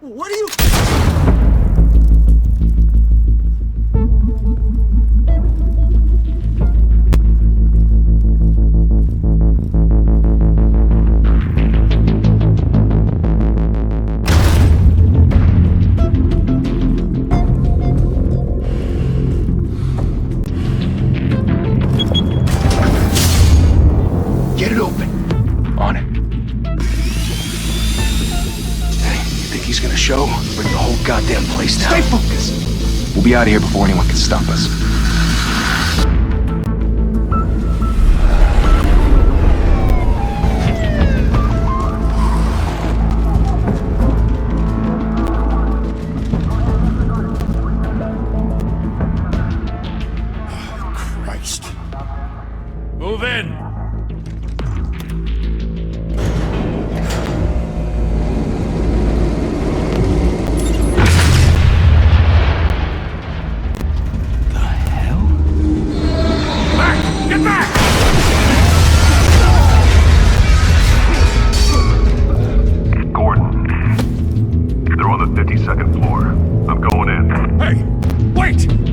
What are you... Get it open. On it. Hey, you think he's gonna show? Bring the whole goddamn place down. Stay focused. We'll be out of here before anyone can stop us. Christ. Move in!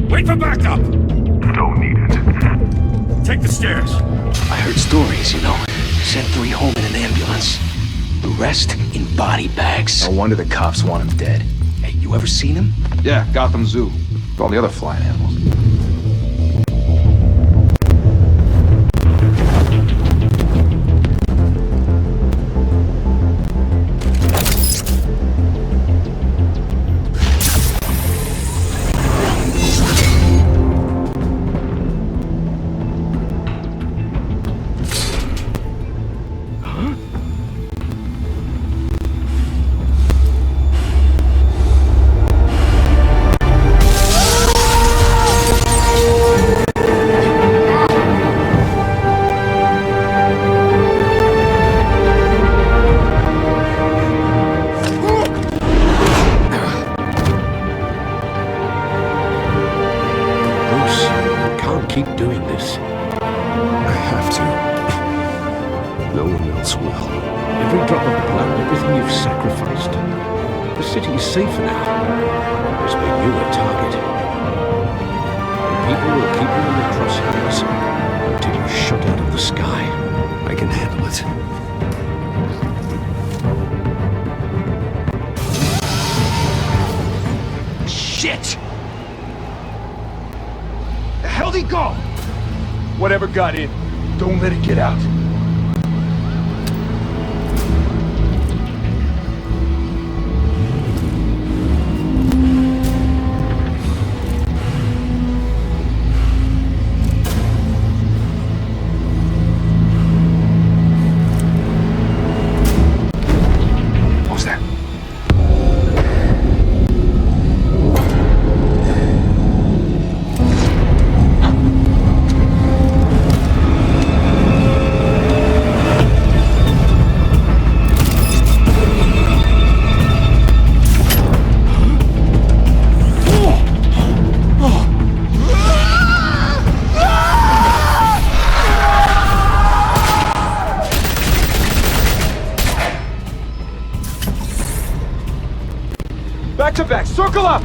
Wait for backup! Don't need it. Take the stairs. I heard stories, you know. Sent 3 home in an ambulance. The rest in body bags. No wonder the cops want him dead. Hey, you ever seen him? Yeah, Gotham Zoo. With all the other flying animals. Keep doing this. I have to. No one else will. Every drop of blood, everything you've sacrificed. The city is safer now. It's made you a target. And people will keep you in the crosshairs until you shot out of the sky. I can handle it. Shit! How'd he go? Whatever got in, don't let it get out. What's that? Back to back, circle up!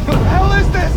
The hell is this?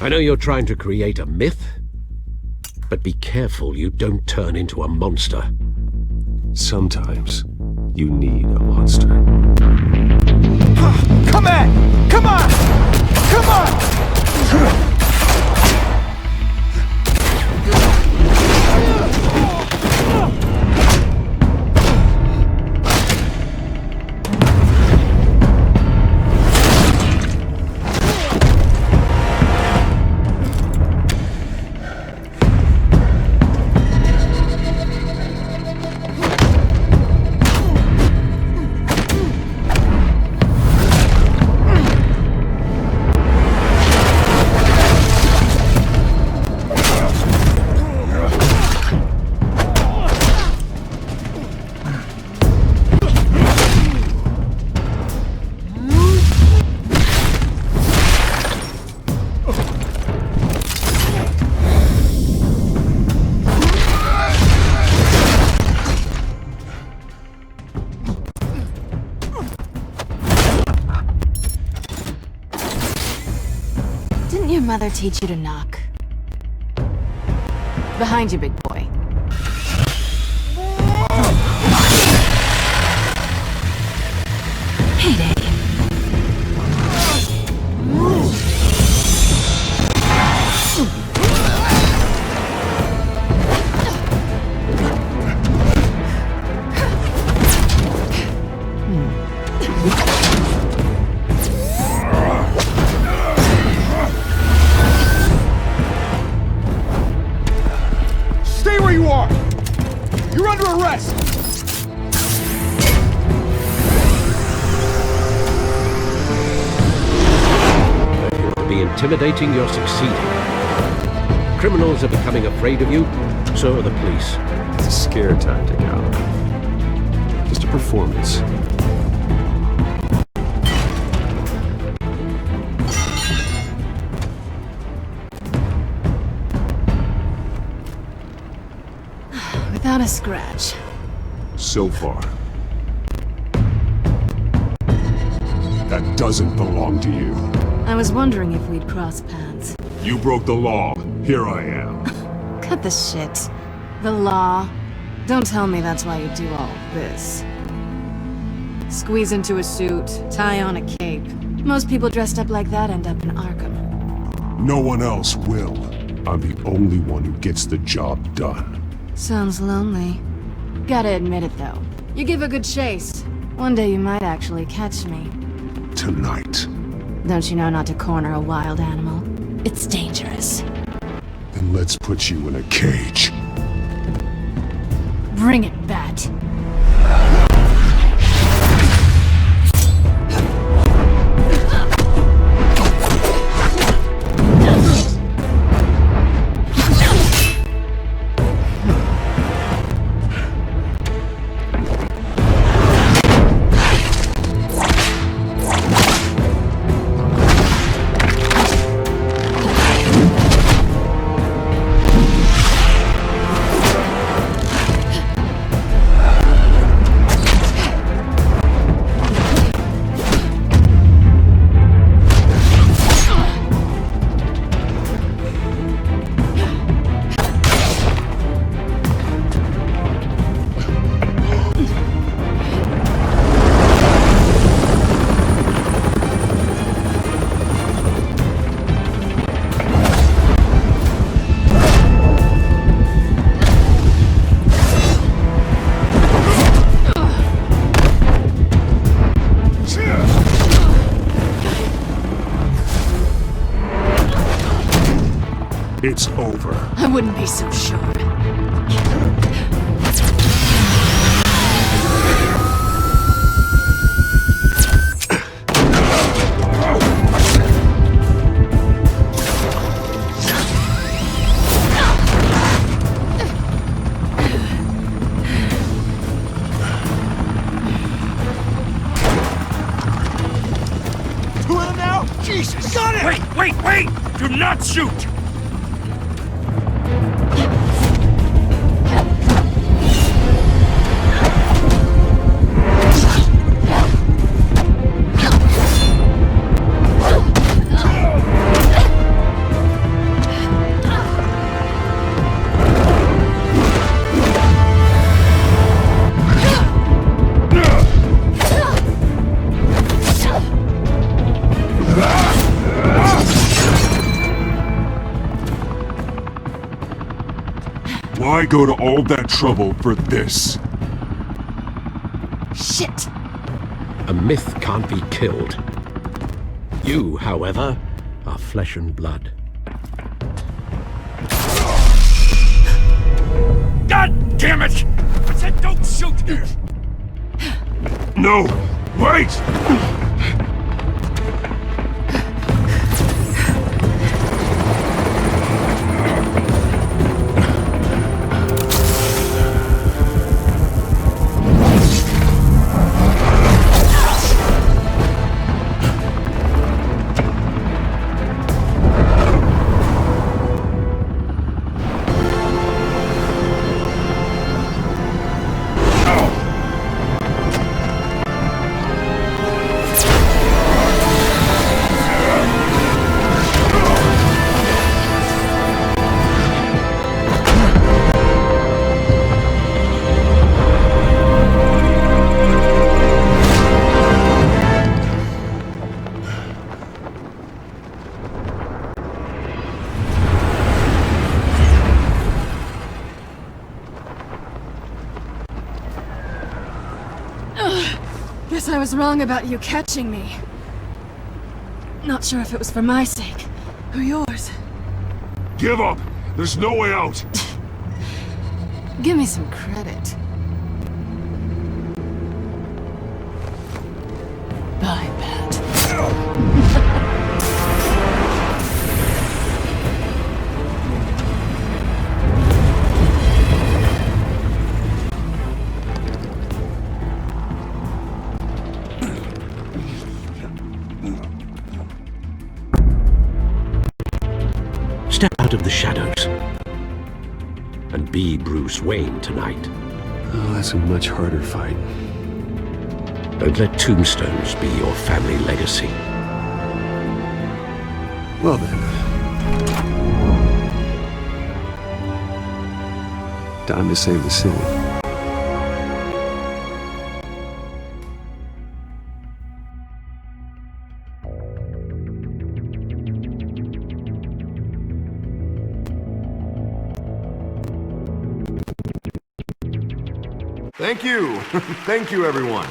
I know you're trying to create a myth, but be careful you don't turn into a monster. Sometimes you need a monster. Come on! Come on! Come on! mother teach you to knock? Behind you, big boy. Heyday. Stay where you are! You're under arrest! To be intimidating, you're succeeding. Criminals are becoming afraid of you, so are the police. It's a scare tactic, Al. Just a performance. Without a scratch. So far. That doesn't belong to you. I was wondering if we'd cross paths. You broke the law. Here I am. Cut the shit. The law. Don't tell me that's why you do all this. Squeeze into a suit, tie on a cape. Most people dressed up like that end up in Arkham. No one else will. I'm the only one who gets the job done. Sounds lonely. Gotta admit it, though. You give a good chase. One day you might actually catch me. Tonight. Don't you know not to corner a wild animal? It's dangerous. Then let's put you in a cage. Bring it, Bat. It's over. I wouldn't be so sure. Two of them now? Jesus! Got it! Wait! Do not shoot! Why go to all that trouble for this? Shit! A myth can't be killed. You, however, are flesh and blood. God damn it! I said don't shoot! No! Wait! Guess I was wrong about you catching me. Not sure if it was for my sake, or yours. Give up! There's no way out! Give me some credit. Bye, Pat. Step out of the shadows and be Bruce Wayne tonight. Oh, that's a much harder fight. Don't let tombstones be your family legacy. Well then. Time to save the city. Thank you. Thank you, everyone.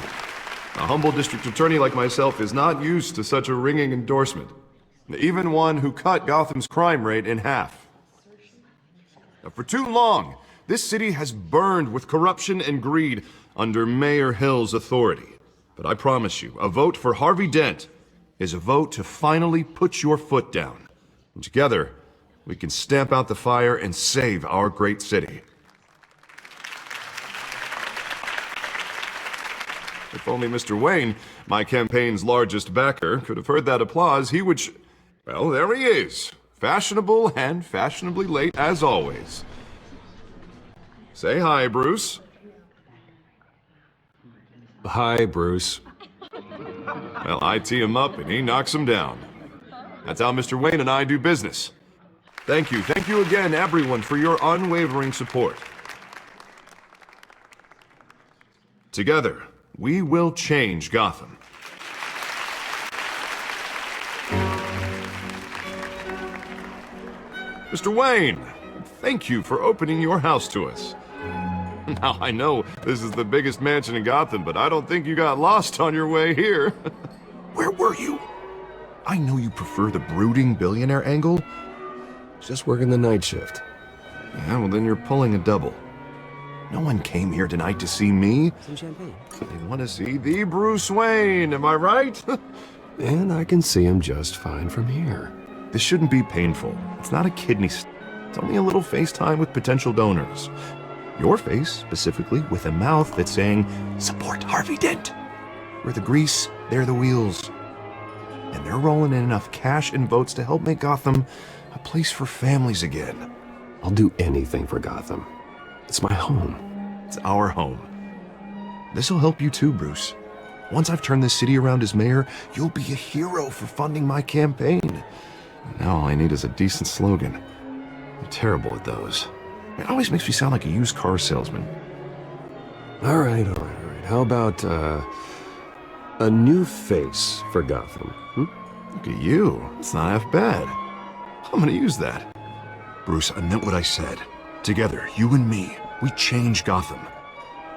A humble district attorney like myself is not used to such a ringing endorsement. Even one who cut Gotham's crime rate in half. For too long, this city has burned with corruption and greed under Mayor Hill's authority. But I promise you, a vote for Harvey Dent is a vote to finally put your foot down. And together, we can stamp out the fire and save our great city. If only Mr. Wayne, my campaign's largest backer, could have heard that applause, he would well, there he is. Fashionable and fashionably late as always. Say hi, Bruce. Hi, Bruce. Well, I tee him up and he knocks him down. That's how Mr. Wayne and I do business. Thank you again, everyone, for your unwavering support. Together, we will change Gotham. Mr. Wayne, thank you for opening your house to us. Now, I know this is the biggest mansion in Gotham, but I don't think you got lost on your way here. Where were you? I know you prefer the brooding billionaire angle. Just working the night shift. Yeah, well then you're pulling a double. No one came here tonight to see me. Some champagne. They want to see the Bruce Wayne, am I right? And I can see him just fine from here. This shouldn't be painful. It's not a kidney stone. It's only a little FaceTime with potential donors. Your face, specifically, with a mouth that's saying, support Harvey Dent. We're the grease, they're the wheels. And they're rolling in enough cash and votes to help make Gotham a place for families again. I'll do anything for Gotham. It's my home. It's our home. This'll help you too, Bruce. Once I've turned this city around as mayor, you'll be a hero for funding my campaign. Now all I need is a decent slogan. I'm terrible at those. It always makes me sound like a used car salesman. All right. How about, a new face for Gotham, Look at you. It's not half bad. I'm gonna use that. Bruce, I meant what I said. Together, you and me, we change Gotham.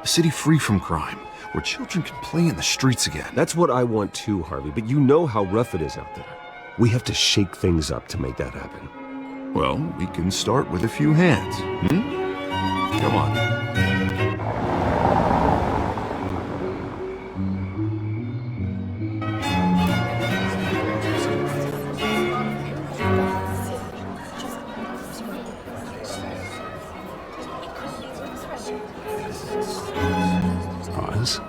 A city free from crime, where children can play in the streets again. That's what I want too, Harvey, but you know how rough it is out there. We have to shake things up to make that happen. Well, we can start with a few hands, Come on. Pause.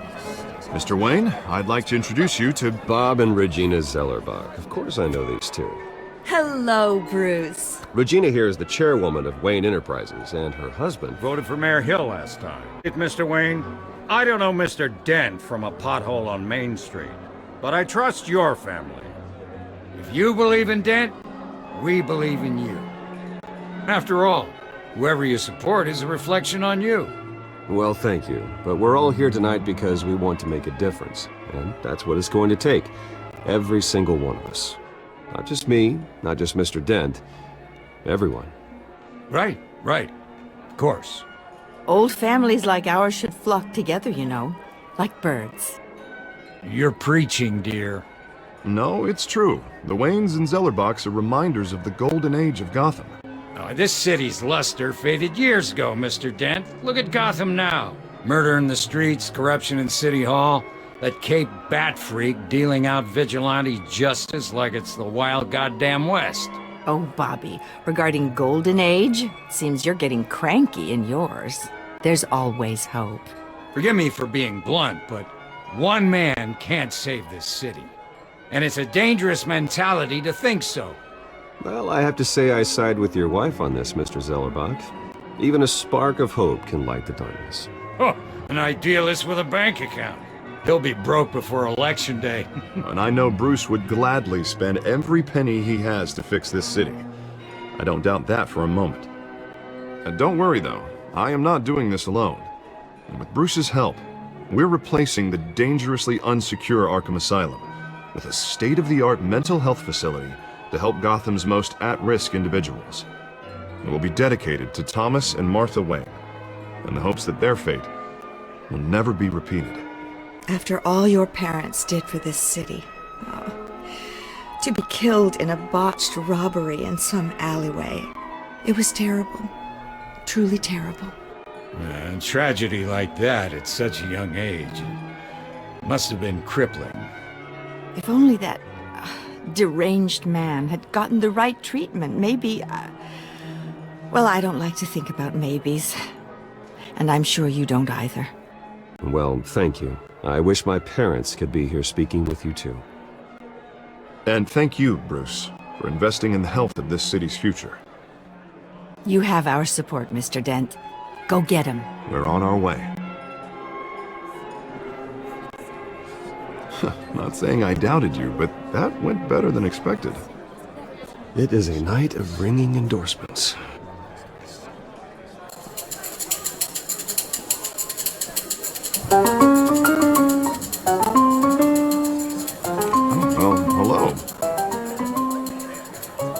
Mr. Wayne, I'd like to introduce you to Bob and Regina Zellerbach. Of course I know these two. Hello, Bruce. Regina here is the chairwoman of Wayne Enterprises, and her husband... Voted for Mayor Hill last time. Mr. Wayne, I don't know Mr. Dent from a pothole on Main Street, but I trust your family. If you believe in Dent, we believe in you. After all, whoever you support is a reflection on you. Well, thank you. But we're all here tonight because we want to make a difference. And that's what it's going to take. Every single one of us. Not just me, not just Mr. Dent. Everyone. Right. Of course. Old families like ours should flock together, you know. Like birds. You're preaching, dear. No, it's true. The Waynes and Zellerbachs are reminders of the golden age of Gotham. Oh, this city's luster faded years ago, Mr. Dent. Look at Gotham now. Murder in the streets, corruption in City Hall, that Cape Bat freak dealing out vigilante justice like it's the wild goddamn West. Oh, Bobby, regarding Golden Age, seems you're getting cranky in yours. There's always hope. Forgive me for being blunt, but one man can't save this city. And it's a dangerous mentality to think so. Well, I have to say I side with your wife on this, Mr. Zellerbach. Even a spark of hope can light the darkness. Oh, an idealist with a bank account. He'll be broke before Election Day. And I know Bruce would gladly spend every penny he has to fix this city. I don't doubt that for a moment. And don't worry, though. I am not doing this alone. And with Bruce's help, we're replacing the dangerously unsecure Arkham Asylum with a state-of-the-art mental health facility to help Gotham's most at-risk individuals. It will be dedicated to Thomas and Martha Wayne, in the hopes that their fate will never be repeated. After all your parents did for this city, to be killed in a botched robbery in some alleyway, it was terrible. Truly terrible. And tragedy like that at such a young age must have been crippling. If only that deranged man had gotten the right treatment, maybe... well, I don't like to think about maybes. And I'm sure you don't either. Well, thank you. I wish my parents could be here speaking with you too. And thank you, Bruce, for investing in the health of this city's future. You have our support, Mr. Dent. Go get him. We're on our way. Not saying I doubted you, but that went better than expected. It is a night of ringing endorsements. Well, hello.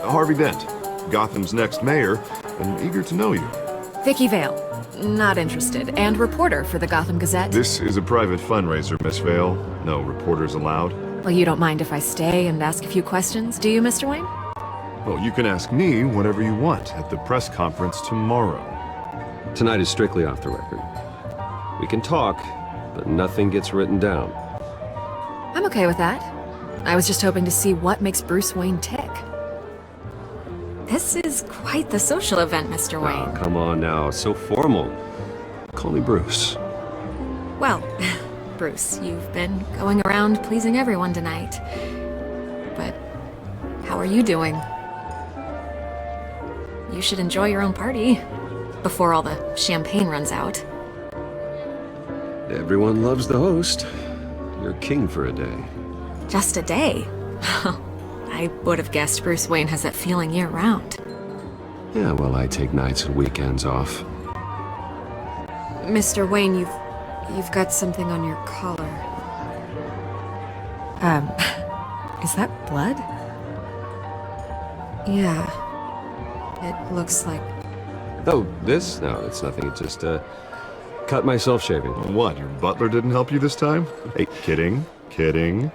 Harvey Dent, Gotham's next mayor, and eager to know you. Vicky Vale. Not interested. And reporter for the Gotham Gazette. This is a private fundraiser, Miss Vale. No reporters allowed. Well, you don't mind if I stay and ask a few questions, do you, Mr. Wayne? Well, you can ask me whatever you want at the press conference tomorrow. Tonight is strictly off the record. We can talk, but nothing gets written down. I'm okay with that. I was just hoping to see what makes Bruce Wayne tick. This is quite the social event, Mr. Wayne. Oh, come on now, so formal. Call me Bruce. Well, Bruce, you've been going around pleasing everyone tonight. But how are you doing? You should enjoy your own party before all the champagne runs out. Everyone loves the host. You're king for a day. Just a day? I would have guessed Bruce Wayne has that feeling year-round. Yeah, well, I take nights and weekends off. Mr. Wayne, you've got something on your collar. Is that blood? Yeah. It looks like... Oh, this? No, it's nothing. It just, cut myself shaving. What, your butler didn't help you this time? Hey, kidding, kidding.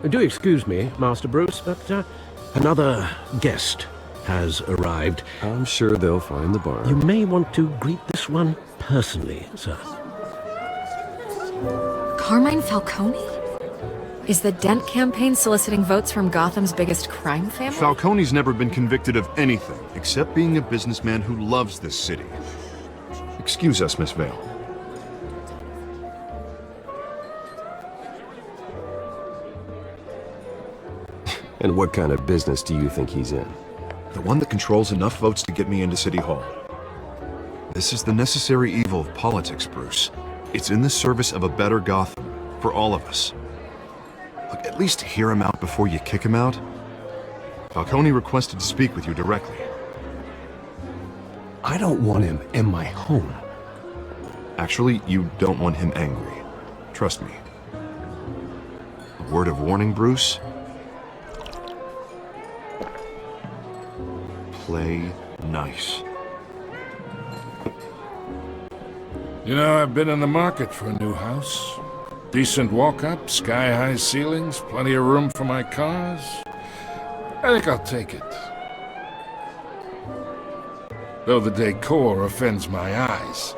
Do excuse me, Master Bruce, but another guest has arrived. I'm sure they'll find the bar. You may want to greet this one personally, sir. Carmine Falcone? Is the Dent campaign soliciting votes from Gotham's biggest crime family? Falcone's never been convicted of anything except being a businessman who loves this city. Excuse us, Miss Vale. And what kind of business do you think he's in? The one that controls enough votes to get me into City Hall. This is the necessary evil of politics, Bruce. It's in the service of a better Gotham, for all of us. Look, at least hear him out before you kick him out. Falcone requested to speak with you directly. I don't want him in my home. Actually, you don't want him angry. Trust me. A word of warning, Bruce? Play nice. You know, I've been in the market for a new house. Decent walk-up, sky-high ceilings, plenty of room for my cars. I think I'll take it. Though the decor offends my eyes.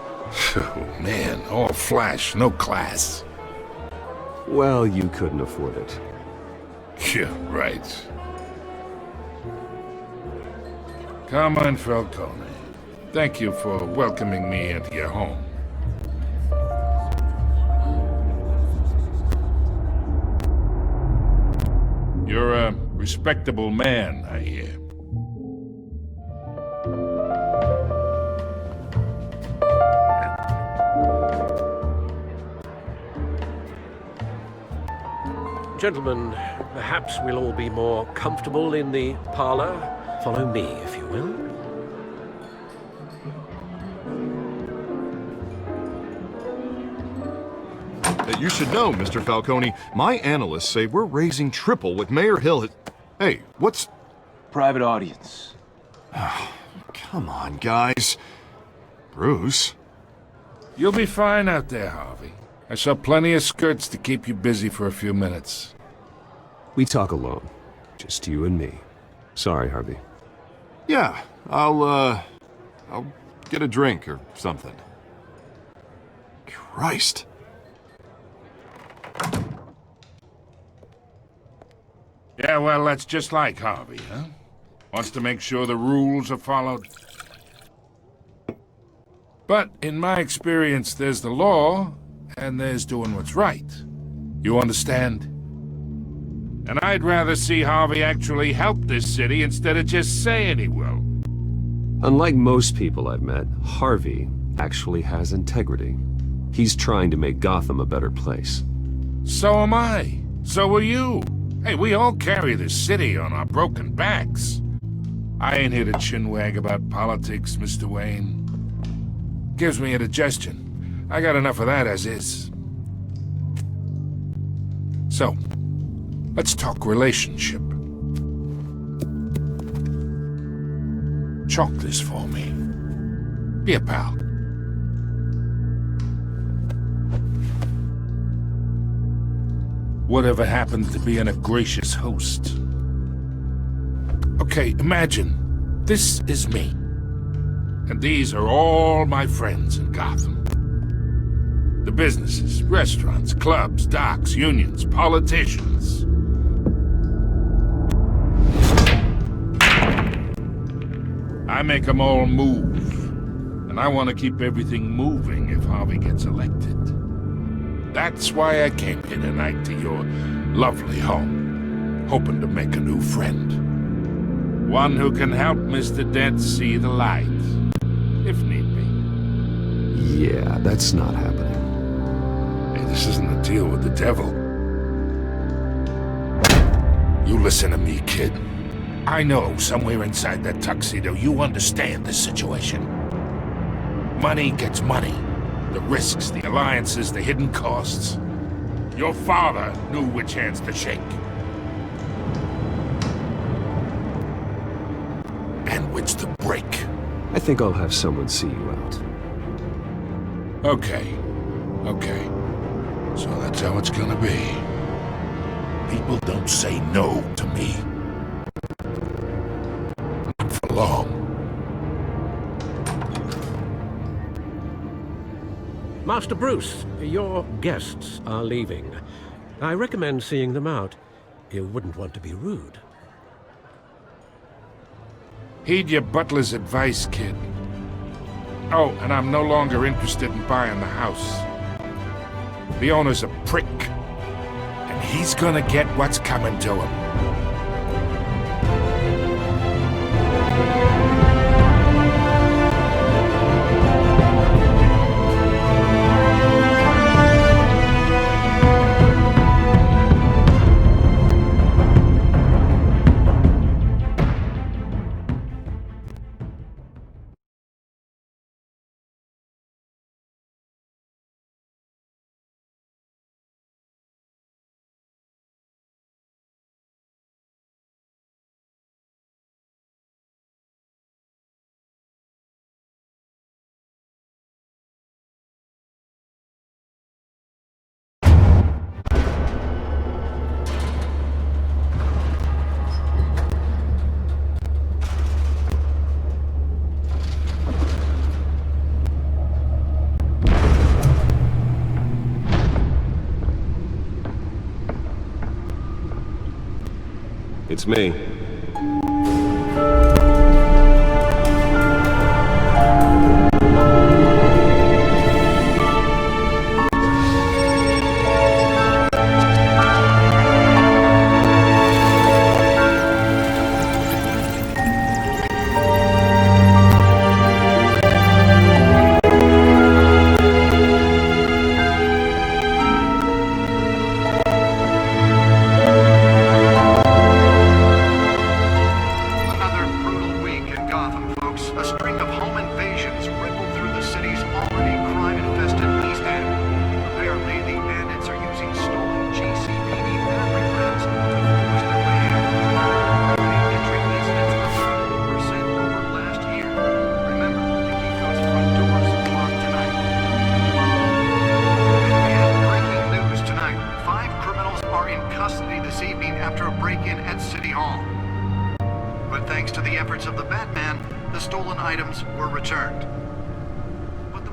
Oh, man, all flash, no class. Well, you couldn't afford it. Yeah, right. Carmine Falcone, thank you for welcoming me into your home. You're a respectable man, I hear. Gentlemen, perhaps we'll all be more comfortable in the parlor. Follow me, if you will. You should know, Mr. Falcone, my analysts say we're raising triple what Mayor Hill has... Hey, what's... Private audience. Come on, guys. Bruce? You'll be fine out there, Harvey. I saw plenty of skirts to keep you busy for a few minutes. We talk alone. Just you and me. Sorry, Harvey. Yeah, I'll get a drink or something. Christ. Yeah, well, that's just like Harvey, huh? Wants to make sure the rules are followed. But in my experience, there's the law, and there's doing what's right. You understand? And I'd rather see Harvey actually help this city instead of just saying he will. Unlike most people I've met, Harvey actually has integrity. He's trying to make Gotham a better place. So am I. So are you. Hey, we all carry this city on our broken backs. I ain't here to chinwag about politics, Mr. Wayne. Gives me indigestion. I got enough of that as is. So, let's talk relationship. Chalk this for me. Be a pal. Whatever happened to being a gracious host? Okay, imagine, this is me. And these are all my friends in Gotham. The businesses, restaurants, clubs, docks, unions, politicians. I make them all move. And I want to keep everything moving if Harvey gets elected. That's why I came here tonight to your lovely home, hoping to make a new friend. One who can help Mr. Dent see the light, if need be. Yeah, that's not happening. Hey, this isn't a deal with the devil. You listen to me, kid. I know somewhere inside that tuxedo you understand this situation. Money gets money. The risks, the alliances, the hidden costs. Your father knew which hands to shake. And which to break. I think I'll have someone see you out. Okay. So that's how it's gonna be. People don't say no to me. Not for long. Master Bruce, your guests are leaving. I recommend seeing them out. You wouldn't want to be rude. Heed your butler's advice, kid. Oh, and I'm no longer interested in buying the house. The owner's a prick. And he's gonna get what's coming to him. It's me.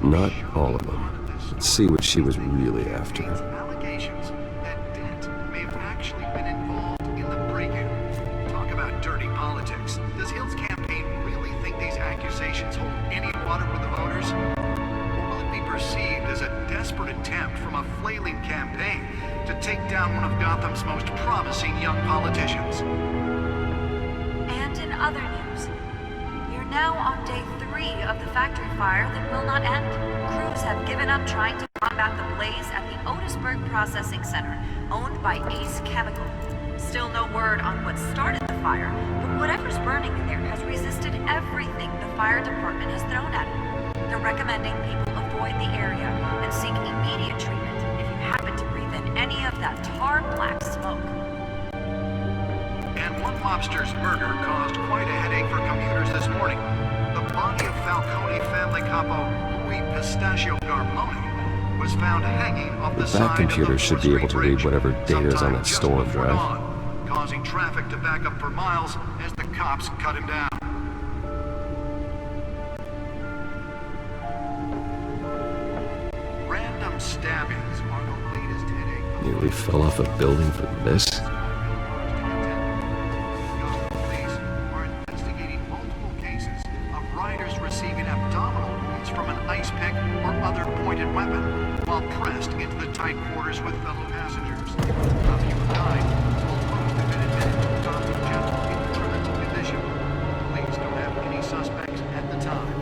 Not all of them. Let's see what she was really after. Allegations that Dent may have actually been involved in the break-in. Talk about dirty politics. Does Hill's campaign really think these accusations hold any water with the voters? Or will it be perceived as a desperate attempt from a flailing campaign to take down one of Gotham's most promising young politicians? And in other news, we're now on day 3 of the factory fire that will not end. Crews have given up trying to combat the blaze at the Otisburg Processing Center, owned by Ace Chemical. Still no word on what started the fire, but whatever's burning in there has resisted everything the fire department has thrown at it. They're recommending people avoid the area and seek immediate treatment if you happen to breathe in any of that tar black smoke. And one lobster's murder caused quite a headache for commuters this morning. The body of Falcone family capo Louis Pistachio Garbone was found hanging off the side of the computer should be able to read whatever data is on that storm drive. Causing traffic to back up for miles as the cops cut him down. Random stabbings are the latest headache. Nearly fell off a building for this? Receiving abdominal wounds from an ice pick or other pointed weapon while pressed into the tight quarters with fellow passengers. A few died, while most have been admitted to Gotham General in critical condition. Police don't have any suspects at the time.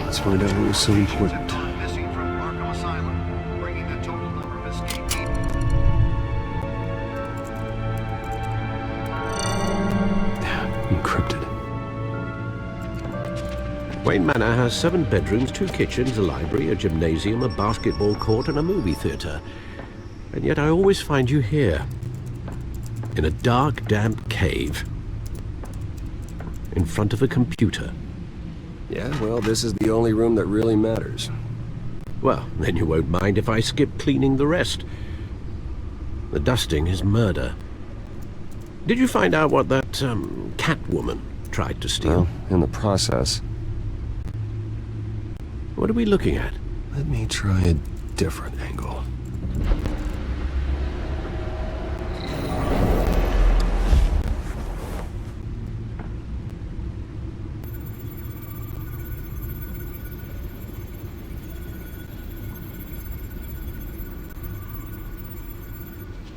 Let's find out who was so important. Gone missing from Arkham Asylum, bringing the total number of escapees. Encrypted. Wayne Manor has 7 bedrooms, 2 kitchens, a library, a gymnasium, a basketball court, and a movie theater. And yet I always find you here. In a dark, damp cave. In front of a computer. Yeah, well, this is the only room that really matters. Well, then you won't mind if I skip cleaning the rest. The dusting is murder. Did you find out what that, Catwoman tried to steal? Well, in the process. What are we looking at? Let me try a different angle.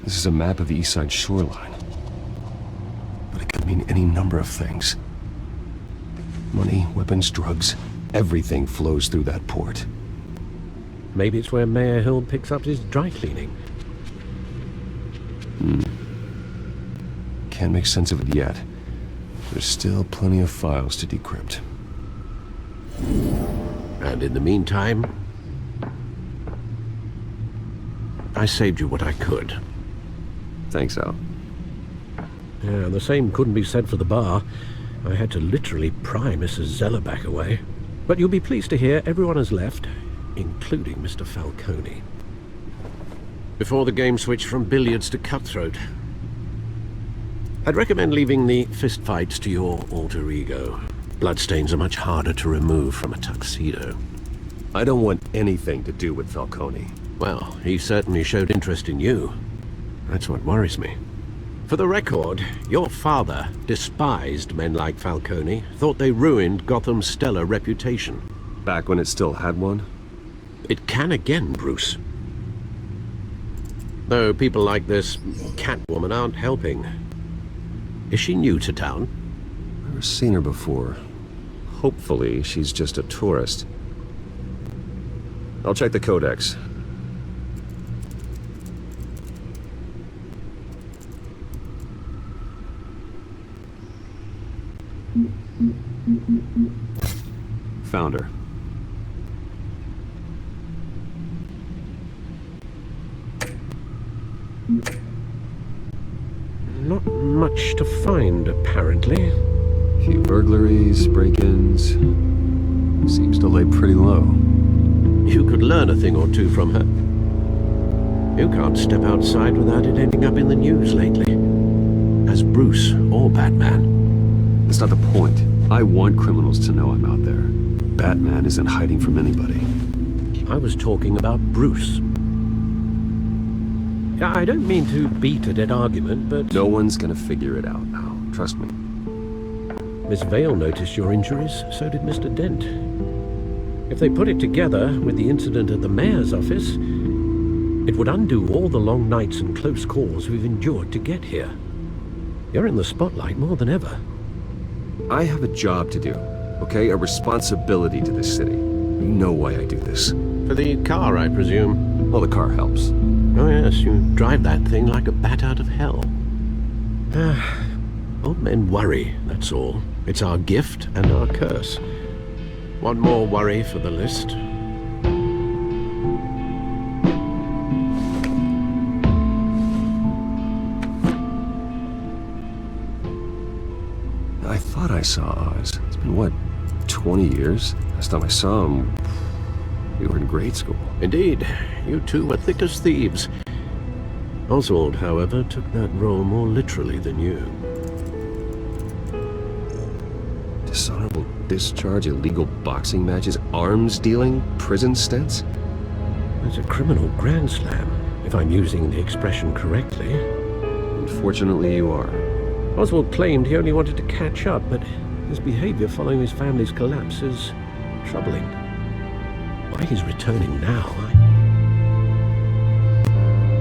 This is a map of the East Side shoreline. But it could mean any number of things. Money, weapons, drugs. Everything flows through that port. Maybe it's where Mayor Hill picks up his dry cleaning. Can't make sense of it yet. There's still plenty of files to decrypt. And in the meantime, I saved you what I could. Thanks, Al. Yeah, the same couldn't be said for the bar. I had to literally pry Mrs. Zellerback away. But you'll be pleased to hear everyone has left, including Mr. Falcone. Before the game switched from billiards to cutthroat. I'd recommend leaving the fistfights to your alter ego. Bloodstains are much harder to remove from a tuxedo. I don't want anything to do with Falcone. Well, he certainly showed interest in you. That's what worries me. For the record, your father despised men like Falcone, thought they ruined Gotham's stellar reputation. Back when it still had one? It can again, Bruce. Though people like this Catwoman aren't helping. Is she new to town? Never seen her before. Hopefully, she's just a tourist. I'll check the codex. Found her. Not much to find, apparently. Few burglaries, break-ins. Seems to lay pretty low. You could learn a thing or two from her. You can't step outside without it ending up in the news lately. As Bruce or Batman. That's not the point. I want criminals to know I'm out there. Batman isn't hiding from anybody. I was talking about Bruce. I don't mean to beat a dead argument, but... No one's gonna figure it out now. Trust me. Miss Vale noticed your injuries, so did Mr. Dent. If they put it together with the incident at the mayor's office, it would undo all the long nights and close calls we've endured to get here. You're in the spotlight more than ever. I have a job to do, okay? A responsibility to this city. You know why I do this. For the car, I presume? Well, the car helps. Oh yes, you drive that thing like a bat out of hell. Old men worry, that's all. It's our gift and our curse. One more worry for the list. I thought I saw Oz. It's been, what, 20 years? Last time I saw him, we were in grade school. Indeed. You two were thick as thieves. Oswald, however, took that role more literally than you. Dishonorable discharge, illegal boxing matches, arms dealing, prison stints? It's a criminal grand slam, if I'm using the expression correctly. Unfortunately, you are. Oswald claimed he only wanted to catch up, but his behavior following his family's collapse is troubling. Why he's returning now, I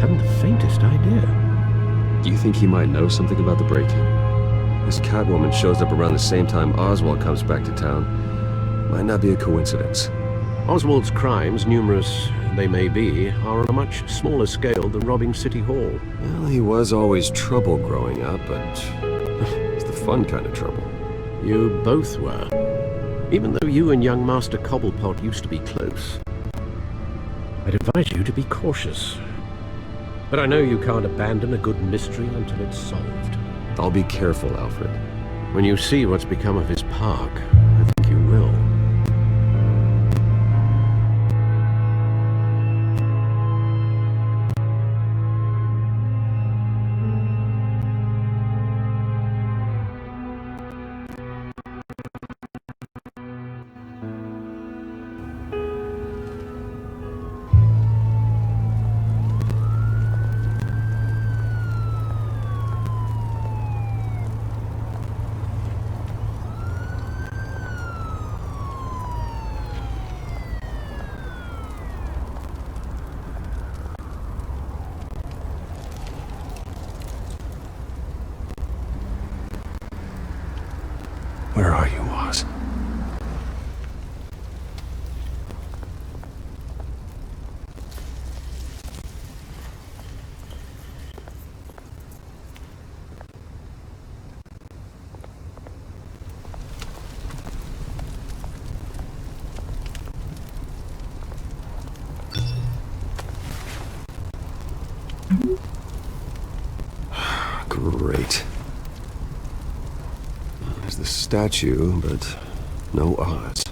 haven't the faintest idea. Do you think he might know something about the break-in? This Catwoman shows up around the same time Oswald comes back to town. Might not be a coincidence. Oswald's crimes, numerous they may be, are on a much smaller scale than robbing City Hall. Well, he was always trouble growing up, but it's the fun kind of trouble. You both were. Even though you and young Master Cobblepot used to be close. I'd advise you to be cautious. But I know you can't abandon a good mystery until it's solved. I'll be careful, Alfred. When you see what's become of his park, I think you will. Where are you, Oz? Great. There's the statue, but no Oz.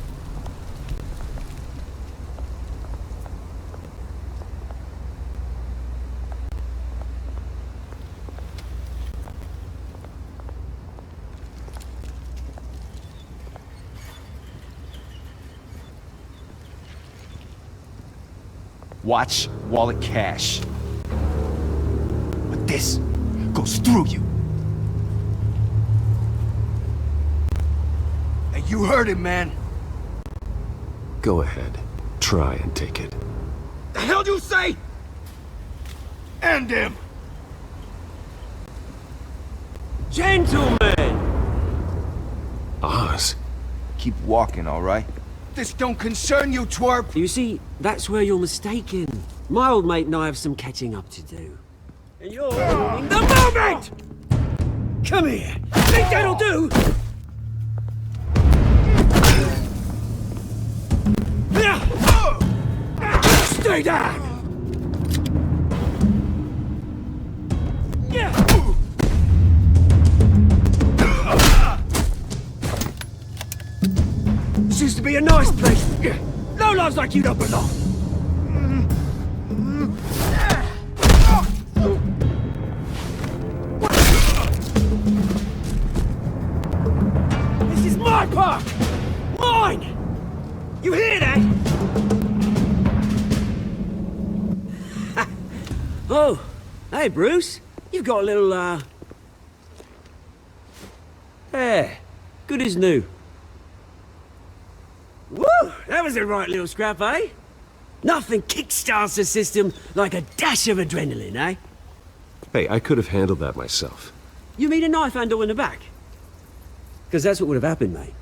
Watch wallet cash. But this goes through you. Hey, you heard him, man. Go ahead. Try and take it. The hell do you say? End him! Gentlemen! Oz? Keep walking, all right? This don't concern you, twerp! You see, that's where you're mistaken. My old mate and I have some catching up to do. And you're ruining the moment! Come here. Think that'll do? Stay down! This used to be a nice place. No lives like you don't belong. This is my park! Mine! You hear that? Oh, hey, Bruce. You've got a little, hair. Good as new. Woo! That was a right little scrap, eh? Nothing kickstarts the system like a dash of adrenaline, eh? Hey, I could have handled that myself. You mean a knife handle in the back? Because that's what would have happened, mate.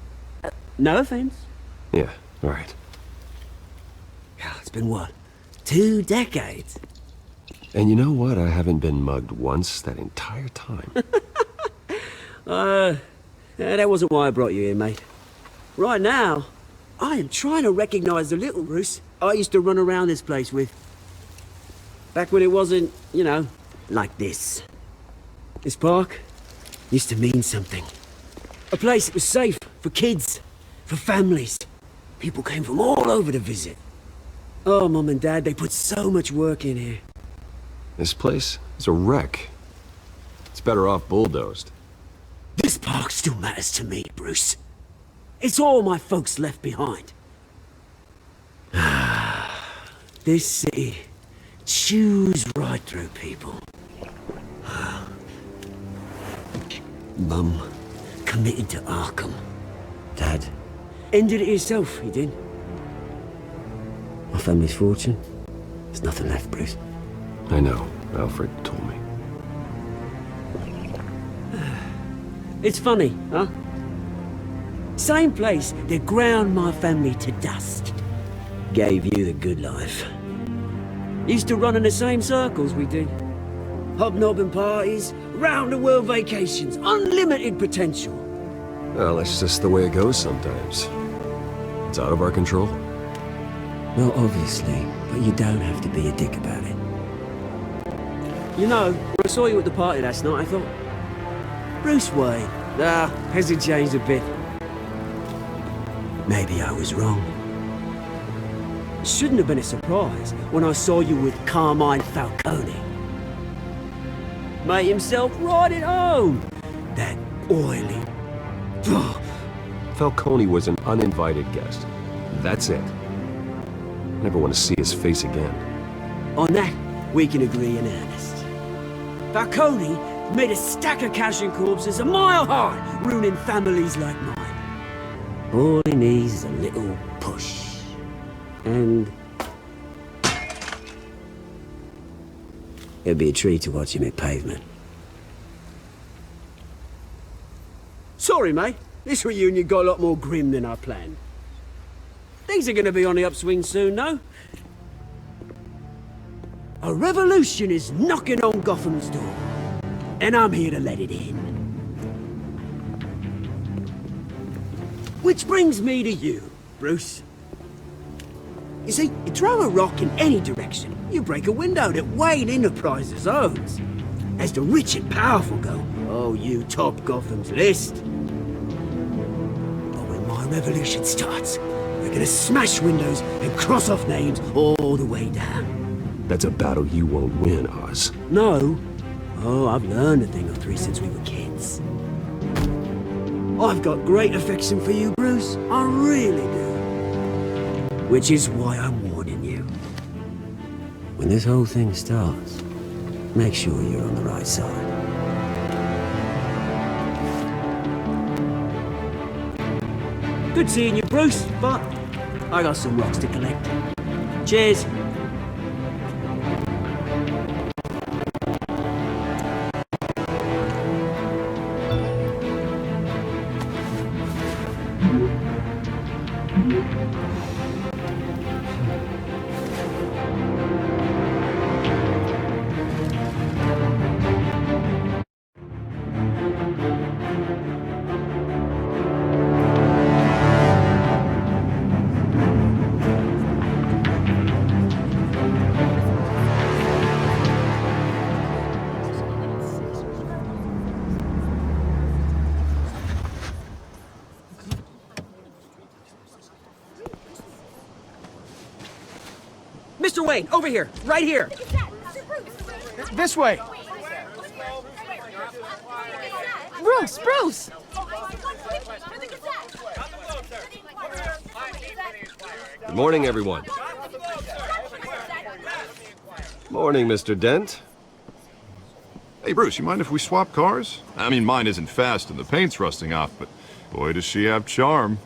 No offense. Yeah, alright. Yeah, it's been what? 2 decades? And you know what? I haven't been mugged once that entire time. That wasn't why I brought you here, mate. Right now, I am trying to recognize the little Bruce I used to run around this place with. Back when it wasn't, you know, like this. This park used to mean something. A place that was safe for kids, for families. People came from all over to visit. Oh, Mum and Dad, they put so much work in here. This place is a wreck. It's better off bulldozed. This park still matters to me, Bruce. It's all my folks left behind. This city chews right through people. Mum committed to Arkham. Dad ended it himself, he did. My family's fortune, there's nothing left, Bruce. I know. Alfred told me. It's funny, huh? Same place that ground my family to dust. Gave you the good life. Used to run in the same circles we did. Hobnobbing parties, round-the-world vacations, unlimited potential. Well, that's just the way it goes sometimes. It's out of our control. Well, obviously, but you don't have to be a dick about it. You know, when I saw you at the party last night, I thought, Bruce Wayne. Has it changed a bit? Maybe I was wrong. It shouldn't have been a surprise when I saw you with Carmine Falcone. Made himself right at home. That oily... Falcone was an uninvited guest. That's it. Never want to see his face again. On that, we can agree in earnest. Falcone made a stack of cash and corpses a mile high, ruining families like mine. All he needs is a little push. And... it'd be a treat to watch him hit pavement. Sorry, mate. This reunion got a lot more grim than I planned. Things are gonna be on the upswing soon, no? A revolution is knocking on Gotham's door. And I'm here to let it in. Which brings me to you, Bruce. You see, you throw a rock in any direction, you break a window that Wayne Enterprises owns. As the rich and powerful go, oh, you top Gotham's list. But when my revolution starts, we're gonna smash windows and cross off names all the way down. That's a battle you won't win, Oz. No. Oh, I've learned a thing or three since we were kids. I've got great affection for you, Bruce. I really do. Which is why I'm warning you. When this whole thing starts, make sure you're on the right side. Good seeing you, Bruce, but I got some rocks to collect. Cheers. Mr. Wayne, over here, right here. This way. Bruce, Bruce! Good morning, everyone. Morning, Mr. Dent. Hey, Bruce, you mind if we swap cars? I mean, mine isn't fast and the paint's rusting off, but boy, does she have charm.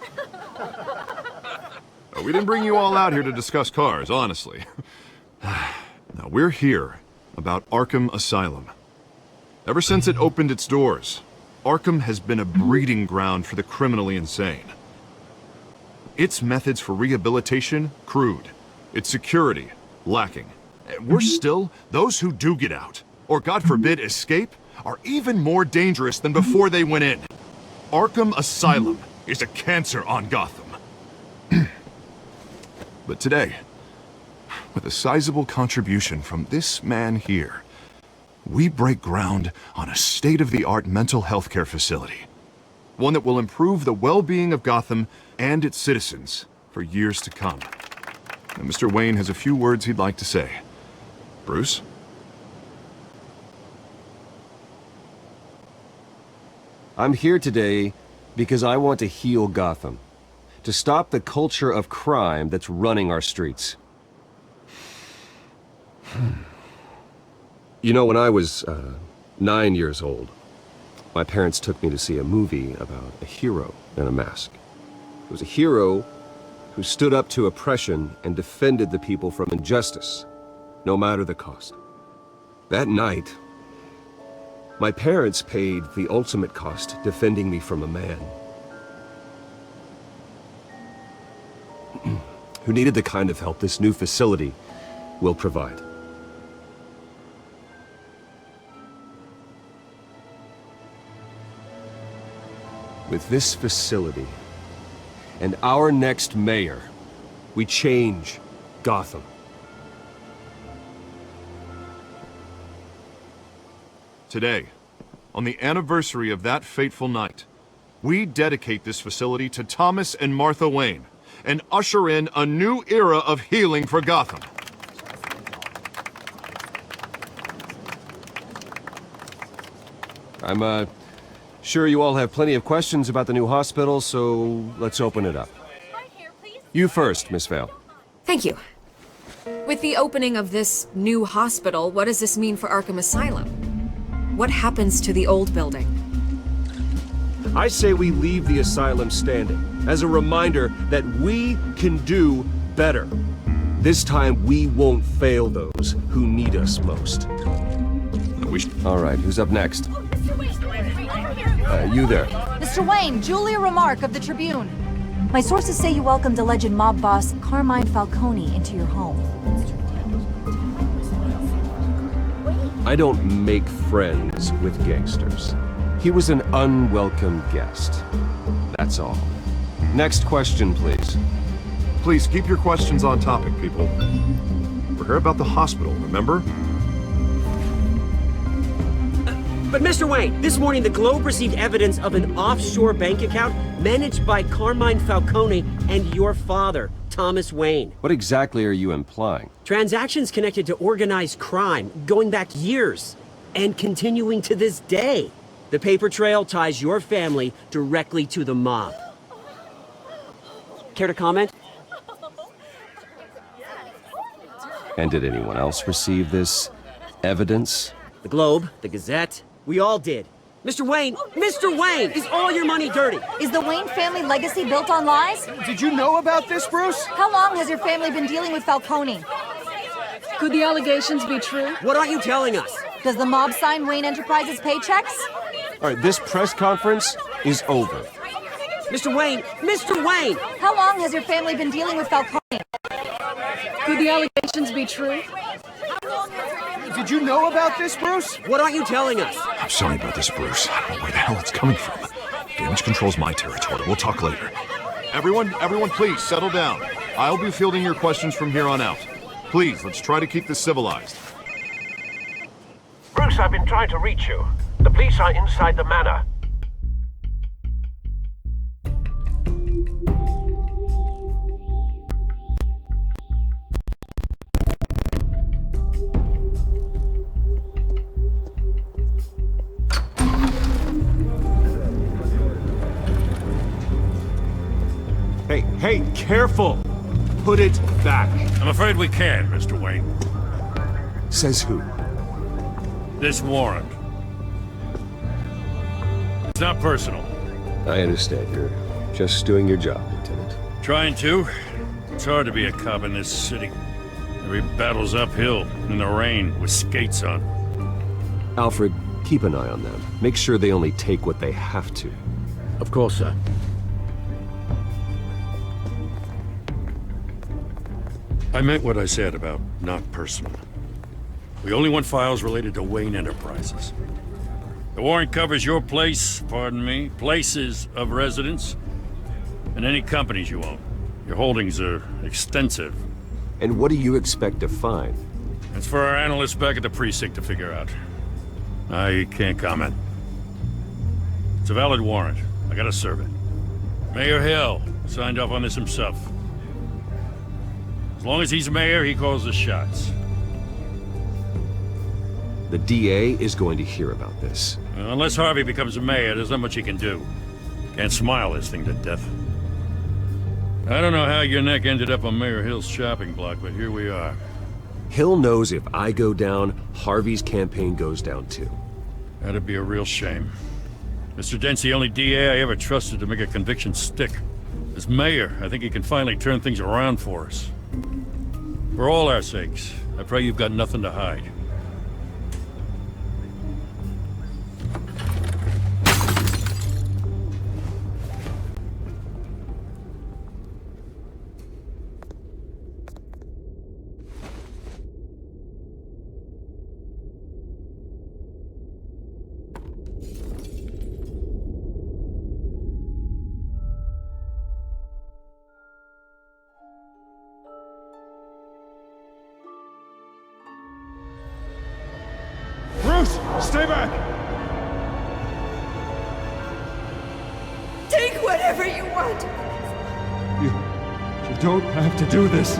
We didn't bring you all out here to discuss cars, honestly. Now, we're here about Arkham Asylum. Ever since it opened its doors, Arkham has been a breeding ground for the criminally insane. Its methods for rehabilitation, crude. Its security, lacking. Worse still, those who do get out, or God forbid escape, are even more dangerous than before they went in. Arkham Asylum is a cancer on Gotham. But today, with a sizable contribution from this man here, we break ground on a state-of-the-art mental health care facility. One that will improve the well-being of Gotham and its citizens for years to come. And Mr. Wayne has a few words he'd like to say. Bruce? I'm here today because I want to heal Gotham. To stop the culture of crime that's running our streets. You know, when I was 9 years old, my parents took me to see a movie about a hero in a mask. It was a hero who stood up to oppression and defended the people from injustice, no matter the cost. That night, my parents paid the ultimate cost defending me from a man who needed the kind of help this new facility will provide. With this facility and our next mayor, we change Gotham. Today, on the anniversary of that fateful night, we dedicate this facility to Thomas and Martha Wayne, and usher in a new era of healing for Gotham. I'm sure you all have plenty of questions about the new hospital, so let's open it up. You first, Miss Vale. Thank you. With the opening of this new hospital, what does this mean for Arkham Asylum? What happens to the old building? I say we leave the asylum standing, as a reminder that we can do better. This time, we won't fail those who need us most. All right, who's up next? You there. Mr. Wayne, Julia Remark of the Tribune. My sources say you welcomed alleged mob boss Carmine Falcone into your home. I don't make friends with gangsters. He was an unwelcome guest. That's all. Next question, please. Please keep your questions on topic, people. We're here about the hospital, remember? But Mr. Wayne, this morning the Globe received evidence of an offshore bank account managed by Carmine Falcone and your father, Thomas Wayne. What exactly are you implying? Transactions connected to organized crime, going back years, and continuing to this day. The paper trail ties your family directly to the mob. Care to comment? And did anyone else receive this evidence? The Globe, the Gazette, we all did. Mr. Wayne! Mr. Wayne! Is all your money dirty? Is the Wayne family legacy built on lies? Did you know about this, Bruce? How long has your family been dealing with Falcone? Could the allegations be true? What aren't you telling us? Does the mob sign Wayne Enterprises paychecks? All right, this press conference is over. Mr. Wayne! Mr. Wayne! How long has your family been dealing with Falcone? Could the allegations be true? Did you know about this, Bruce? What aren't you telling us? I'm sorry about this, Bruce. I don't know where the hell it's coming from. Damage control's my territory. We'll talk later. Everyone, please settle down. I'll be fielding your questions from here on out. Please, let's try to keep this civilized. Bruce, I've been trying to reach you. The police are inside the manor. Hey, careful! Put it back. I'm afraid we can't, Mr. Wayne. Says who? This warrant. It's not personal. I understand. You're just doing your job, Lieutenant. Trying to. It's hard to be a cop in this city. Every battle's uphill, in the rain, with skates on. Alfred, keep an eye on them. Make sure they only take what they have to. Of course, sir. I meant what I said about not personal. We only want files related to Wayne Enterprises. The warrant covers your place, pardon me, places of residence, and any companies you own. Your holdings are extensive. And what do you expect to find? That's for our analysts back at the precinct to figure out. I can't comment. It's a valid warrant. I gotta serve it. Mayor Hill signed off on this himself. As long as he's mayor, he calls the shots. The DA is going to hear about this. Well, unless Harvey becomes a mayor, there's not much he can do. Can't smile this thing to death. I don't know how your neck ended up on Mayor Hill's shopping block, but here we are. Hill knows if I go down, Harvey's campaign goes down too. That'd be a real shame. Mr. Dent's the only DA I ever trusted to make a conviction stick. As mayor, I think he can finally turn things around for us. For all our sakes, I pray you've got nothing to hide. Bruce, stay back! Take whatever you want. You don't have to do this.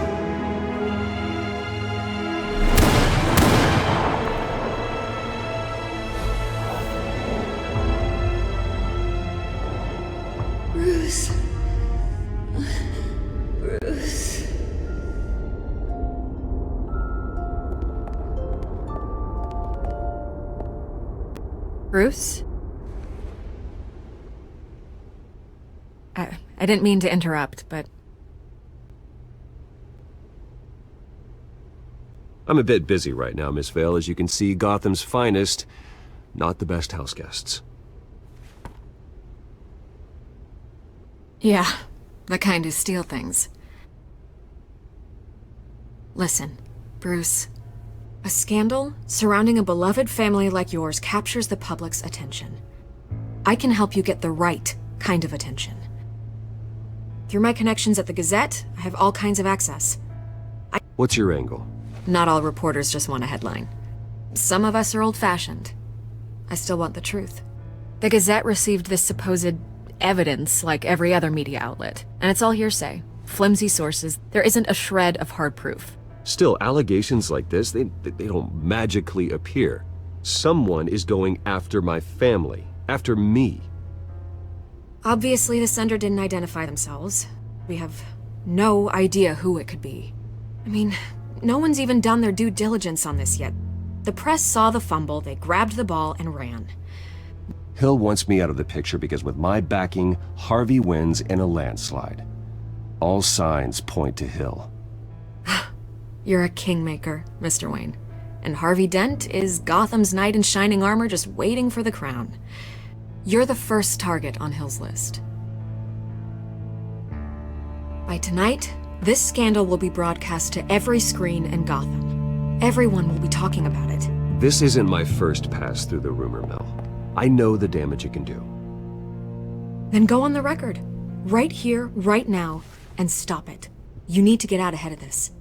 Bruce. Bruce. Bruce? I didn't mean to interrupt, but... I'm a bit busy right now, Miss Vale. As you can see, Gotham's finest, not the best house guests. Yeah, the kind who steal things. Listen, Bruce. A scandal surrounding a beloved family like yours captures the public's attention. I can help you get the right kind of attention. Through my connections at the Gazette, I have all kinds of access. What's your angle? Not all reporters just want a headline. Some of us are old-fashioned. I still want the truth. The Gazette received this supposed evidence like every other media outlet, and it's all hearsay. Flimsy sources. There isn't a shred of hard proof. Still, allegations like this, they don't magically appear. Someone is going after my family, after me. Obviously, the sender didn't identify themselves. We have no idea who it could be. I mean, no one's even done their due diligence on this yet. The press saw the fumble, they grabbed the ball and ran. Hill wants me out of the picture because with my backing, Harvey wins in a landslide. All signs point to Hill. You're a kingmaker, Mr. Wayne. And Harvey Dent is Gotham's knight in shining armor just waiting for the crown. You're the first target on Hill's list. By tonight, this scandal will be broadcast to every screen in Gotham. Everyone will be talking about it. This isn't my first pass through the rumor mill. I know the damage it can do. Then go on the record. Right here, right now, and stop it. You need to get out ahead of this.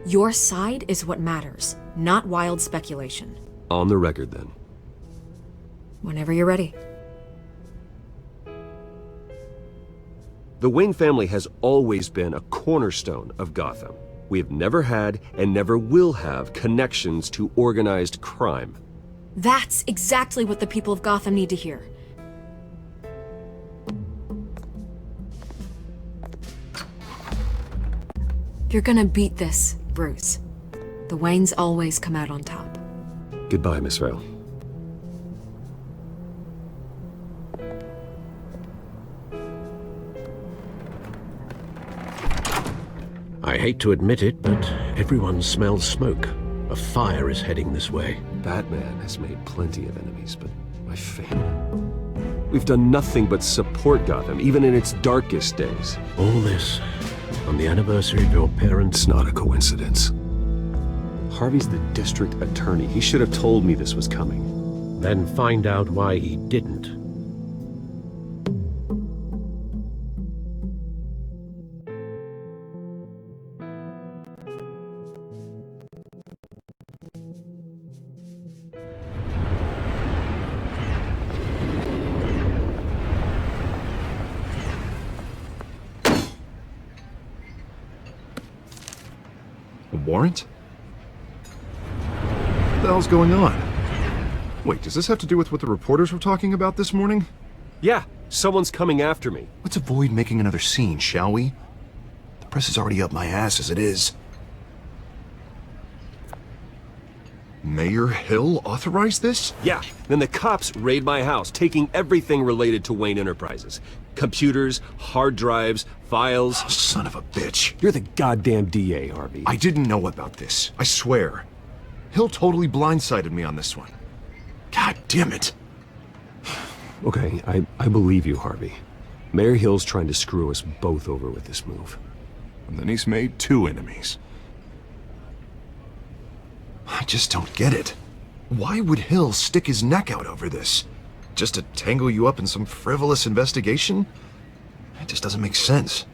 Your side is what matters, not wild speculation. On the record, then. Whenever you're ready. The Wayne family has always been a cornerstone of Gotham. We have never had and never will have connections to organized crime. That's exactly what the people of Gotham need to hear. You're gonna beat this, Bruce. The Waynes always come out on top. Goodbye, Miss Vale. I hate to admit it, but everyone smells smoke. A fire is heading this way. Batman has made plenty of enemies, but my family... We've done nothing but support Gotham, even in its darkest days. All this on the anniversary of your parents'... It's not a coincidence. Harvey's the district attorney. He should have told me this was coming. Then find out why he didn't. Warrant? What the hell's going on? Wait, does this have to do with what the reporters were talking about this morning? Yeah, someone's coming after me. Let's avoid making another scene, shall we? The press is already up my ass as it is. Mayor Hill authorized this? Yeah, then the cops raid my house, taking everything related to Wayne Enterprises. Computers, hard drives, files. Oh, son of a bitch. You're the goddamn DA, Harvey. I didn't know about this, I swear. Hill totally blindsided me on this one. God damn it. Okay, I believe you, Harvey. Mayor Hill's trying to screw us both over with this move. And then he's made 2 enemies. I just don't get it. Why would Hill stick his neck out over this? Just to tangle you up in some frivolous investigation? It just doesn't make sense.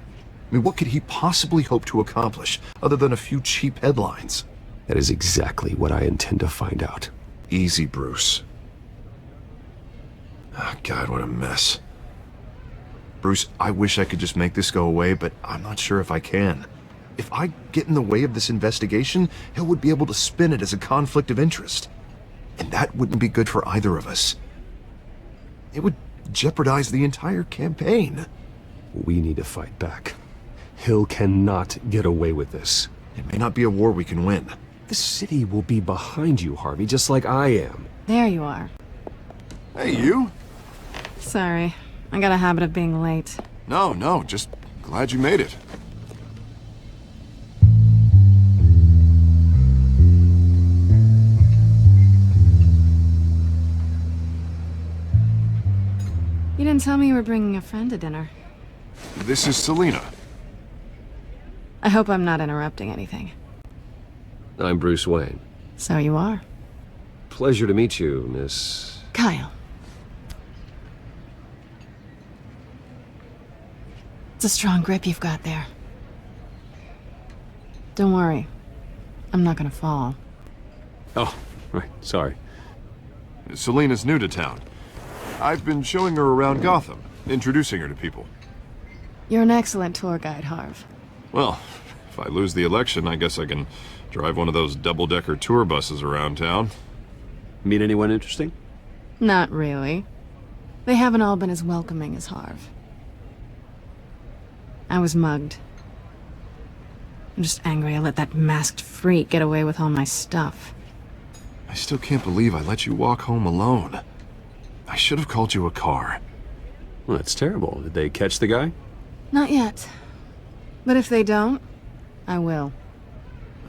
I mean, what could he possibly hope to accomplish other than a few cheap headlines? That is exactly what I intend to find out. Easy, Bruce. Oh, God, what a mess. Bruce, I wish I could just make this go away, but I'm not sure if I can. If I get in the way of this investigation, Hill would be able to spin it as a conflict of interest. And that wouldn't be good for either of us. It would jeopardize the entire campaign. We need to fight back. Hill cannot get away with this. It may not be a war we can win. The city will be behind you, Harvey, just like I am. There you are. Hey, you? Sorry. I got a habit of being late. No, just glad you made it. You didn't tell me you were bringing a friend to dinner. This is Selina. I hope I'm not interrupting anything. I'm Bruce Wayne. So you are. Pleasure to meet you, Miss... Kyle. It's a strong grip you've got there. Don't worry. I'm not gonna fall. Oh, right, sorry. Selina's new to town. I've been showing her around Gotham, introducing her to people. You're an excellent tour guide, Harv. Well, if I lose the election, I guess I can drive one of those double-decker tour buses around town. Meet anyone interesting? Not really. They haven't all been as welcoming as Harv. I was mugged. I'm just angry I let that masked freak get away with all my stuff. I still can't believe I let you walk home alone. I should have called you a car. Well, that's terrible. Did they catch the guy? Not yet. But if they don't, I will.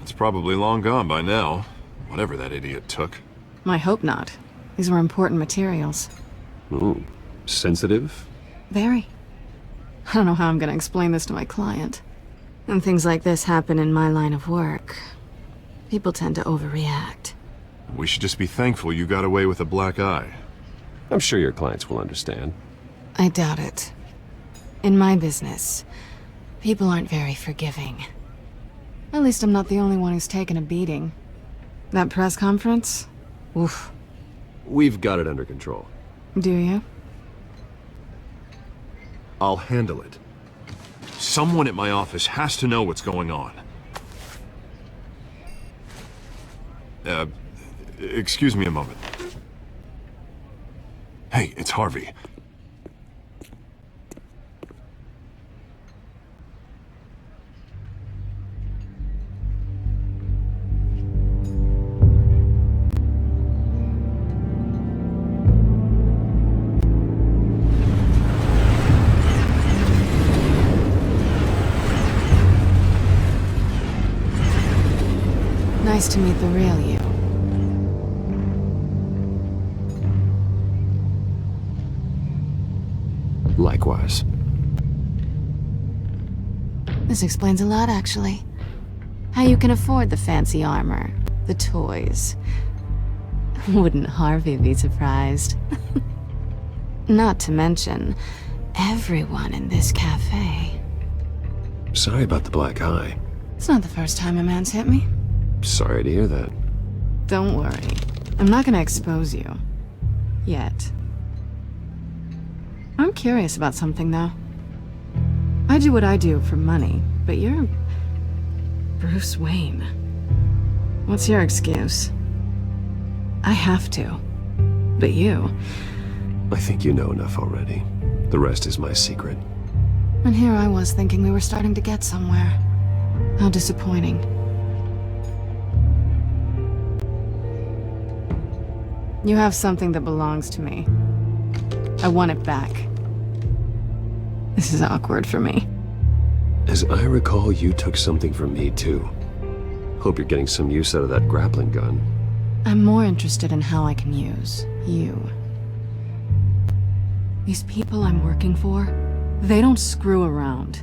It's probably long gone by now. Whatever that idiot took. I hope not. These were important materials. Ooh, sensitive? Very. I don't know how I'm gonna explain this to my client. When things like this happen in my line of work, people tend to overreact. We should just be thankful you got away with a black eye. I'm sure your clients will understand. I doubt it. In my business, people aren't very forgiving. At least I'm not the only one who's taken a beating. That press conference? Oof. We've got it under control. Do you? I'll handle it. Someone at my office has to know what's going on. Excuse me a moment. Hey, it's Harvey. Nice to meet the real you. Likewise. This explains a lot, actually. How you can afford the fancy armor, the toys. Wouldn't Harvey be surprised? Not to mention, everyone in this cafe. Sorry about the black eye. It's not the first time a man's hit me. Sorry to hear that. Don't worry. I'm not gonna expose you. Yet. I'm curious about something, though. I do what I do for money, but you're... Bruce Wayne. What's your excuse? I have to. But you... I think you know enough already. The rest is my secret. And here I was thinking we were starting to get somewhere. How disappointing. You have something that belongs to me. I want it back. This is awkward for me. As I recall, you took something from me, too. Hope you're getting some use out of that grappling gun. I'm more interested in how I can use you. These people I'm working for, they don't screw around.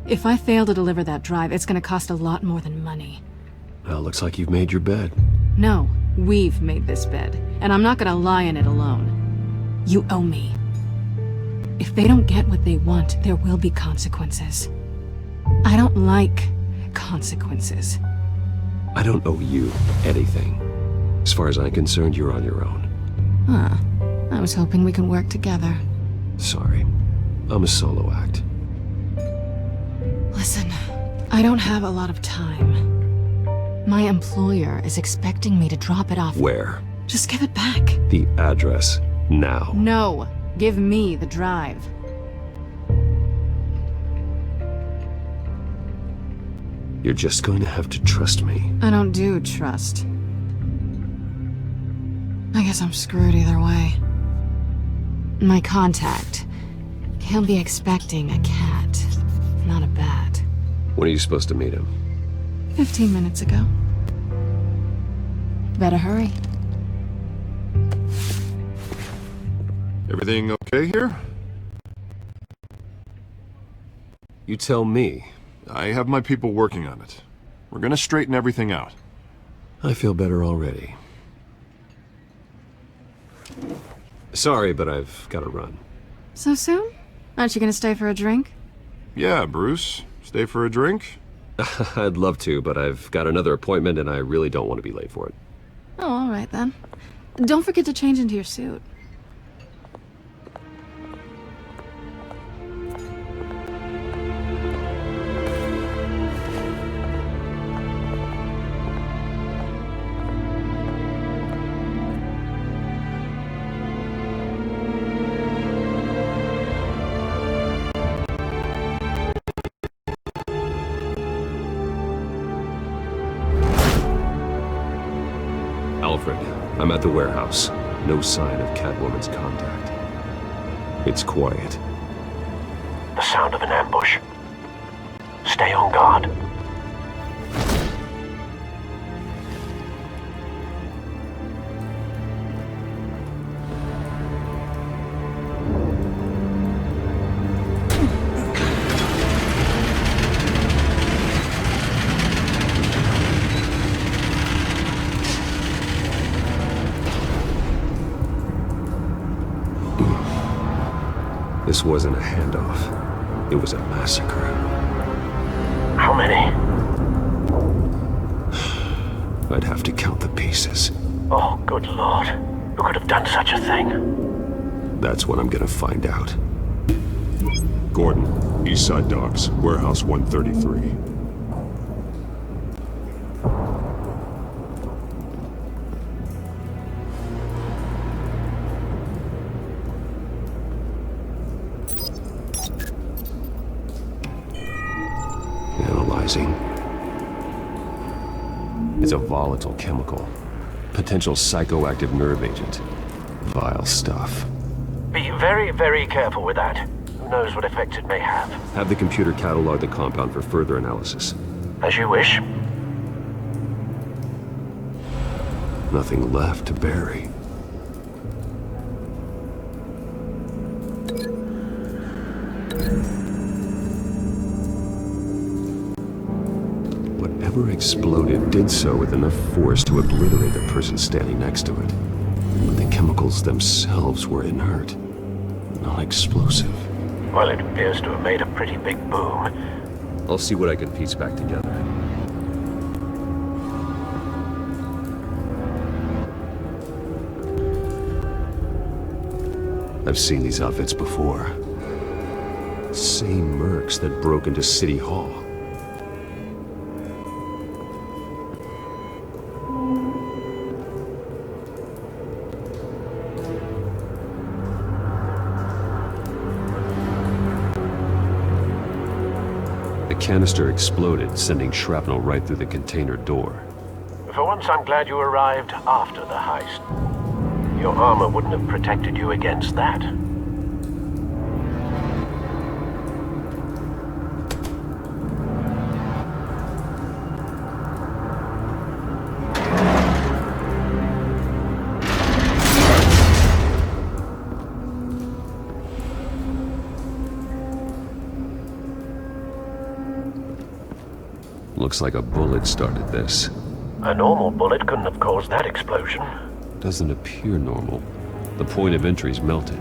If I fail to deliver that drive, it's gonna cost a lot more than money. Well, looks like you've made your bed. No, we've made this bed, and I'm not gonna lie in it alone. You owe me. If they don't get what they want, there will be consequences. I don't like consequences. I don't owe you anything. As far as I'm concerned, you're on your own. Huh. I was hoping we could work together. Sorry. I'm a solo act. Listen, I don't have a lot of time. My employer is expecting me to drop it off. Where? Just give it back. The address. Now. No. Give me the drive. You're just going to have to trust me. I don't do trust. I guess I'm screwed either way. My contact. He'll be expecting a cat, not a bat. When are you supposed to meet him? 15 minutes ago. Better hurry. Everything okay here? You tell me. I have my people working on it. We're gonna straighten everything out. I feel better already. Sorry, but I've got to run. So soon? Aren't you gonna stay for a drink? Yeah, Bruce. Stay for a drink? I'd love to, but I've got another appointment and I really don't want to be late for it. Oh, all right then. Don't forget to change into your suit. Alfred, I'm at the warehouse. No sign of Catwoman's contact. It's quiet. The sound of an ambush. Stay on guard. This wasn't a handoff. It was a massacre. How many? I'd have to count the pieces. Oh, good lord. Who could have done such a thing? That's what I'm gonna find out. Gordon, Eastside Docks, Warehouse 133. Analyzing. It's a volatile chemical. Potential psychoactive nerve agent. Vile stuff. Be very, very careful with that. Who knows what effects it may have. Have the computer catalog the compound for further analysis. As you wish. Nothing left to bury. Whatever exploded did so with enough force to obliterate the person standing next to it. But the chemicals themselves were inert, not explosive. Well, it appears to have made a pretty big boom. I'll see what I can piece back together. I've seen these outfits before. Same mercs that broke into City Hall. The canister exploded, sending shrapnel right through the container door. For once, I'm glad you arrived after the heist. Your armor wouldn't have protected you against that. Looks like a bullet started this. A normal bullet couldn't have caused that explosion. Doesn't appear normal. The point of entry's melted.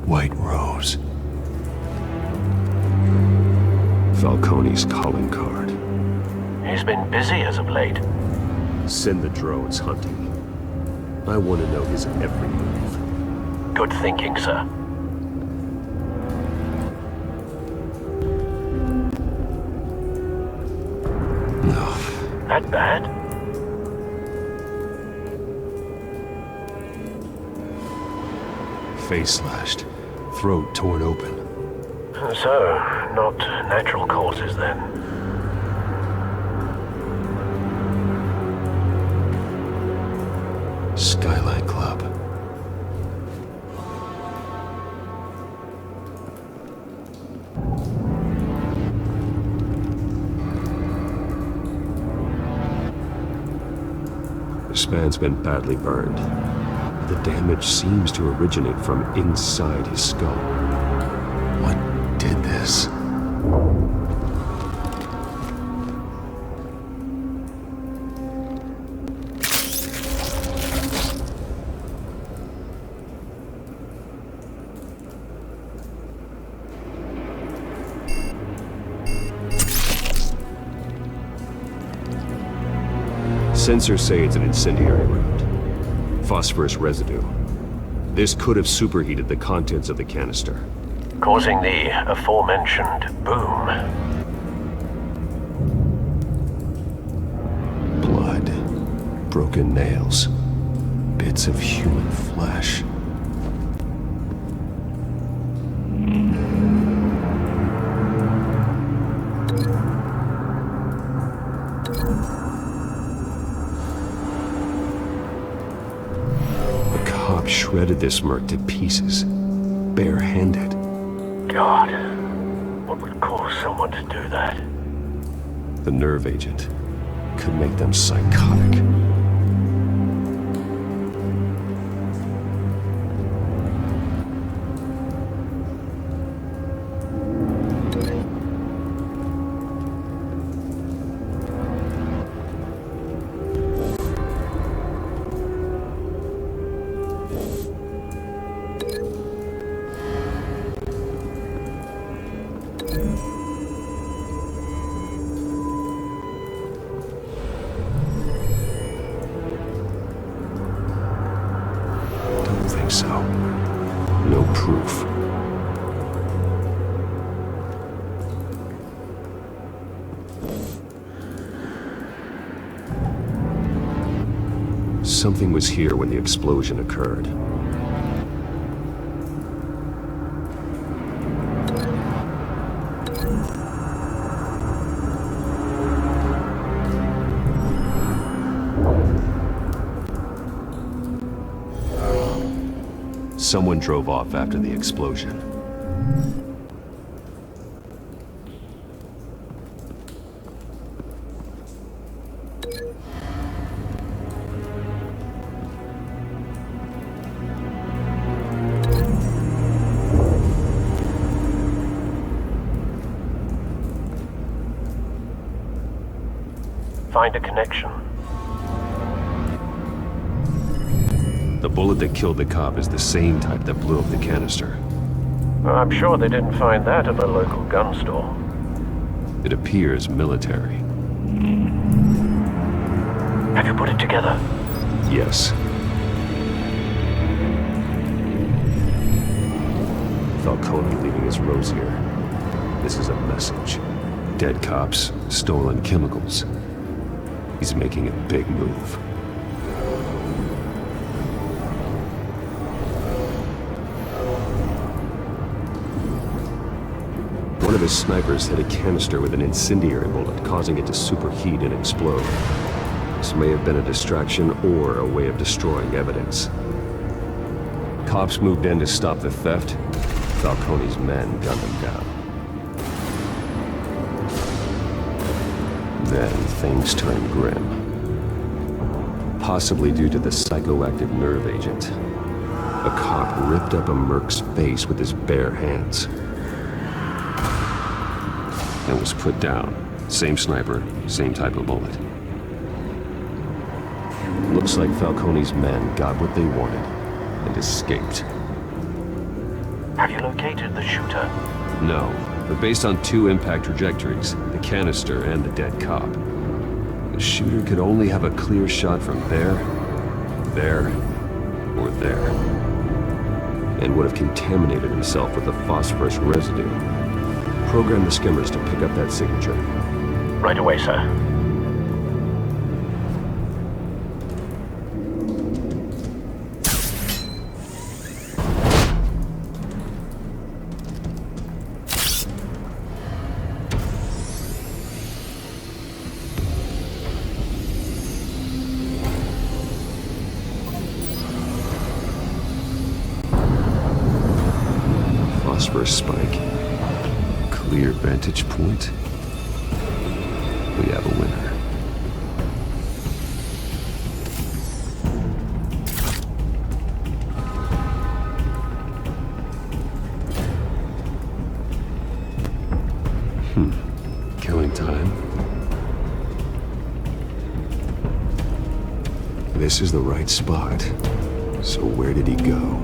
White Rose. Falcone's calling card. He's been busy as of late. Send the drones hunting. I want to know his every move. Good thinking, sir. No. That bad? Face slashed. Throat torn open. So, not natural causes then. Skyline Club. The span's been badly burned. The damage seems to originate from inside his skull. What did this? Sensors say it's an incendiary round. Phosphorus residue. This could have superheated the contents of the canister, causing the aforementioned boom. Blood, broken nails, bits of human flesh. Shredded this merc to pieces, barehanded. God, what would cause someone to do that? The nerve agent could make them psychotic. So, no proof. Something was here when the explosion occurred. Someone drove off after the explosion. Find a connection. The bullet that killed the cop is the same type that blew up the canister. I'm sure they didn't find that at the local gun store. It appears military. Have you put it together? Yes. Falcone leaving his rose here. This is a message. Dead cops, stolen chemicals. He's making a big move. One of his snipers hit a canister with an incendiary bullet, causing it to superheat and explode. This may have been a distraction or a way of destroying evidence. Cops moved in to stop the theft. Falcone's men gunned them down. Then things turned grim. Possibly due to the psychoactive nerve agent. A cop ripped up a merc's face with his bare hands. And was put down. Same sniper, same type of bullet. Looks like Falcone's men got what they wanted and escaped. Have you located the shooter? No, but based on two impact trajectories, the canister and the dead cop, the shooter could only have a clear shot from there, or there, and would have contaminated himself with the phosphorus residue. Program the skimmers to pick up that signature. Right away, sir. Phosphorus spike. Clear vantage point. We have a winner. Killing time. This is the right spot. So where did he go?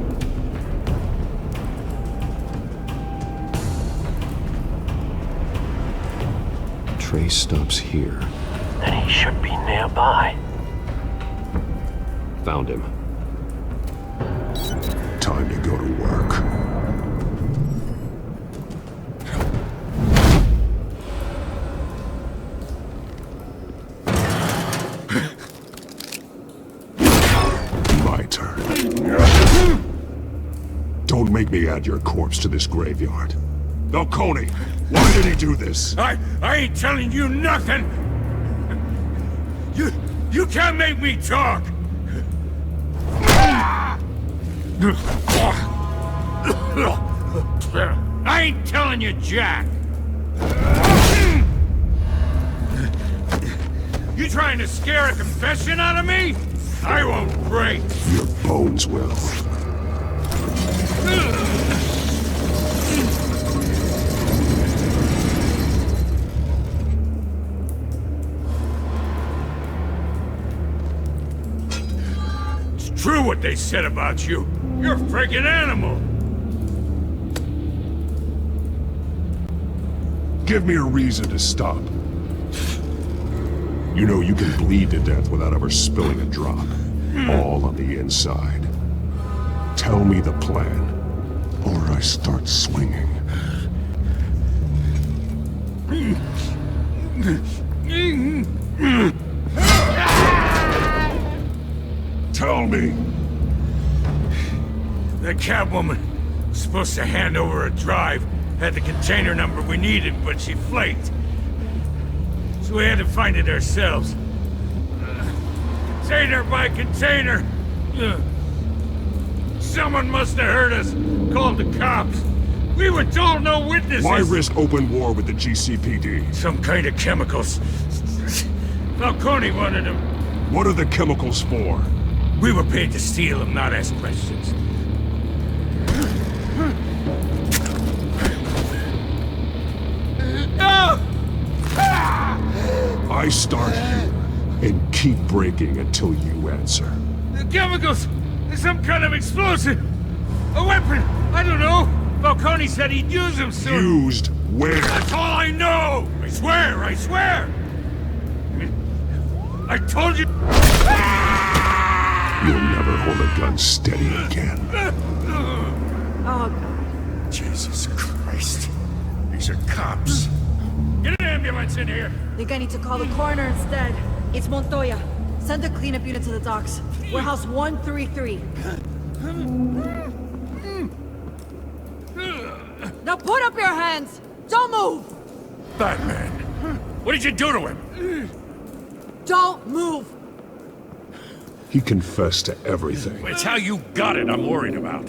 Trace stops here. Then he should be nearby. Found him. Time to go to work. My turn. Don't make me add your corpse to this graveyard. Falcone, why did he do this? I ain't telling you nothing! You can't make me talk! I ain't telling you jack! You trying to scare a confession out of me? I won't break! Your bones will. It's true what they said about you. You're a freaking animal! Give me a reason to stop. You know you can bleed to death without ever spilling a drop. All on the inside. Tell me the plan, or I start swinging. Tell me! That Catwoman was supposed to hand over a drive, had the container number we needed, but she flaked. So we had to find it ourselves. Container by container! Someone must have heard us, called the cops. We were told no witnesses! Why risk open war with the GCPD? Some kind of chemicals. Falcone wanted them. What are the chemicals for? We were paid to steal them, not ask questions. I start here, and keep breaking until you answer. The chemicals! Some kind of explosive! A weapon! I don't know! Falcone said he'd use them soon! Used where? That's all I know! I swear! I swear! I told you... You'll never hold a gun steady again. Oh, God. Jesus Christ. These are cops. Get an ambulance in here! Think I need to call the coroner instead. It's Montoya. Send a cleanup unit to the docks. Warehouse 133. Now put up your hands! Don't move! Batman, what did you do to him? Don't move! He confessed to everything. It's how you got it I'm worried about.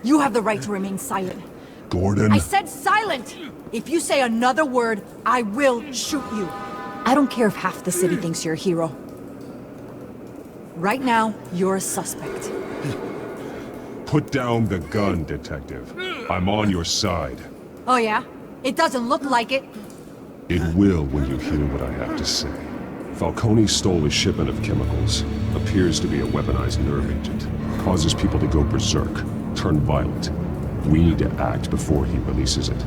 You have the right to remain silent. Gordon? I said silent! If you say another word, I will shoot you. I don't care if half the city thinks you're a hero. Right now, you're a suspect. Put down the gun, Detective. I'm on your side. Oh yeah? It doesn't look like it. It will when you hear what I have to say. Falcone stole a shipment of chemicals. Appears to be a weaponized nerve agent. Causes people to go berserk, turn violent. We need to act before he releases it.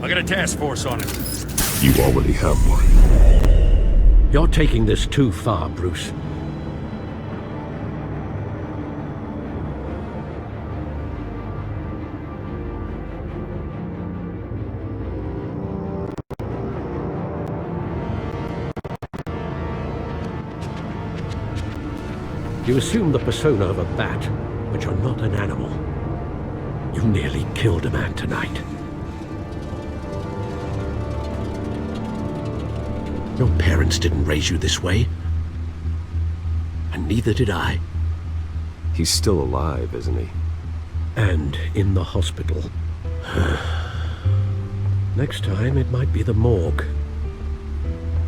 I got a task force on it. You already have one. You're taking this too far, Bruce. You assume the persona of a bat, but you're not an animal. You nearly killed a man tonight. Your parents didn't raise you this way. And neither did I. He's still alive, isn't he? And in the hospital. Next time, it might be the morgue.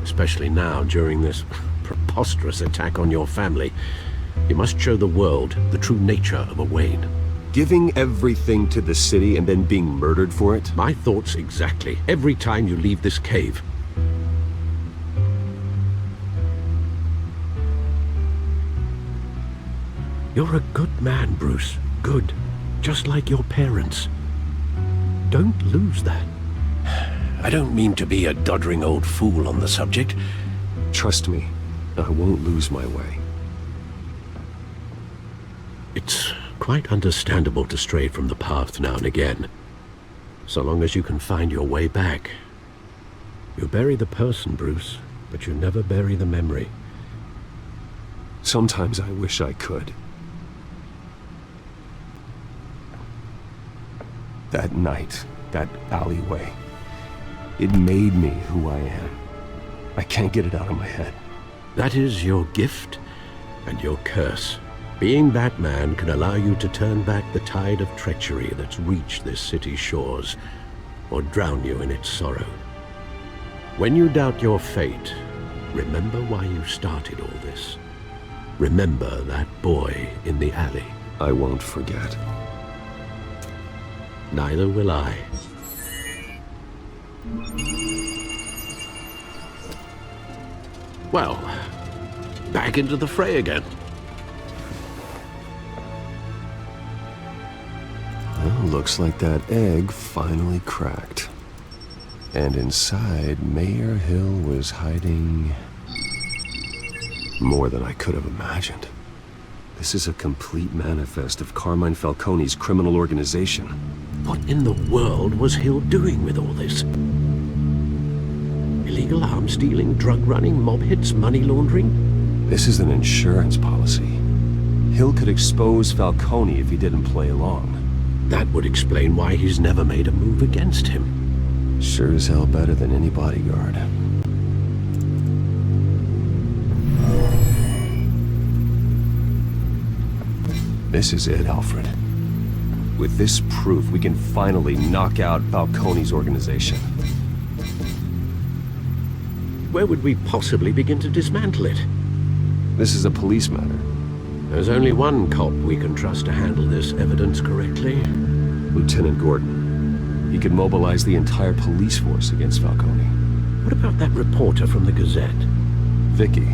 Especially now, during this preposterous attack on your family. You must show the world the true nature of a Wayne. Giving everything to the city and then being murdered for it? My thoughts exactly. Every time you leave this cave. You're a good man, Bruce. Good. Just like your parents. Don't lose that. I don't mean to be a doddering old fool on the subject. Trust me, I won't lose my way. It's quite understandable to stray from the path now and again, so long as you can find your way back. You bury the person, Bruce, but you never bury the memory. Sometimes I wish I could. That night, that alleyway, it made me who I am. I can't get it out of my head. That is your gift and your curse. Being Batman can allow you to turn back the tide of treachery that's reached this city's shores, or drown you in its sorrow. When you doubt your fate, remember why you started all this. Remember that boy in the alley. I won't forget. Neither will I. Well, back into the fray again. Well, looks like that egg finally cracked. And inside, Mayor Hill was hiding more than I could have imagined. This is a complete manifest of Carmine Falcone's criminal organization. What in the world was Hill doing with all this? Illegal arms dealing, drug running, mob hits, money laundering? This is an insurance policy. Hill could expose Falcone if he didn't play along. That would explain why he's never made a move against him. Sure as hell better than any bodyguard. This is it, Alfred. With this proof, we can finally knock out Falcone's organization. Where would we possibly begin to dismantle it? This is a police matter. There's only one cop we can trust to handle this evidence correctly. Lieutenant Gordon. He could mobilize the entire police force against Falcone. What about that reporter from the Gazette? Vicky.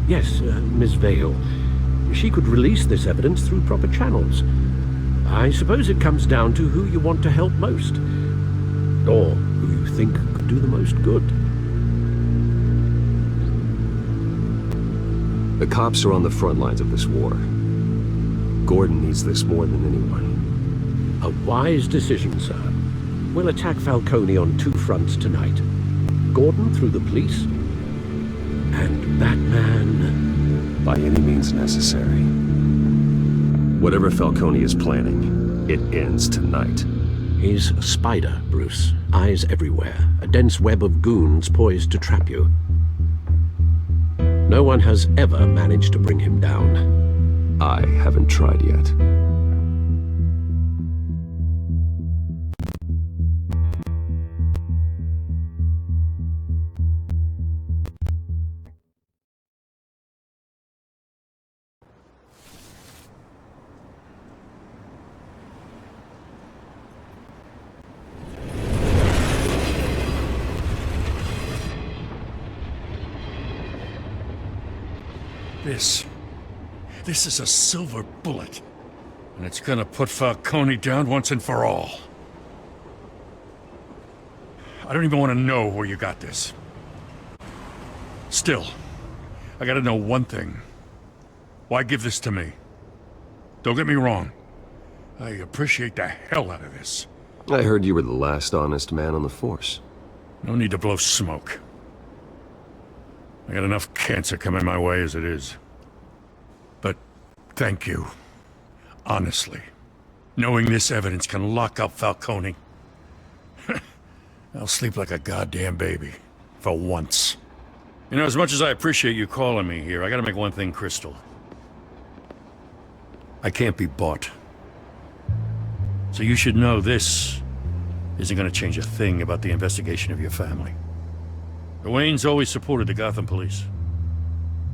Yes, Miss Vale. She could release this evidence through proper channels. I suppose it comes down to who you want to help most. Or who you think could do the most good. The cops are on the front lines of this war. Gordon needs this more than anyone. A wise decision, sir. We'll attack Falcone on two fronts tonight. Gordon through the police, and Batman... by any means necessary. Whatever Falcone is planning, it ends tonight. He's a spider, Bruce. Eyes everywhere. A dense web of goons poised to trap you. No one has ever managed to bring him down. I haven't tried yet. This is a silver bullet. And it's gonna put Falcone down once and for all. I don't even want to know where you got this. Still, I gotta know one thing. Why give this to me? Don't get me wrong. I appreciate the hell out of this. I heard you were the last honest man on the force. No need to blow smoke. I got enough cancer coming my way as it is. But thank you. Honestly. Knowing this evidence can lock up Falcone. I'll sleep like a goddamn baby. For once. You know, as much as I appreciate you calling me here, I gotta make one thing crystal. I can't be bought. So you should know this isn't gonna change a thing about the investigation of your family. The Waynes always supported the Gotham police.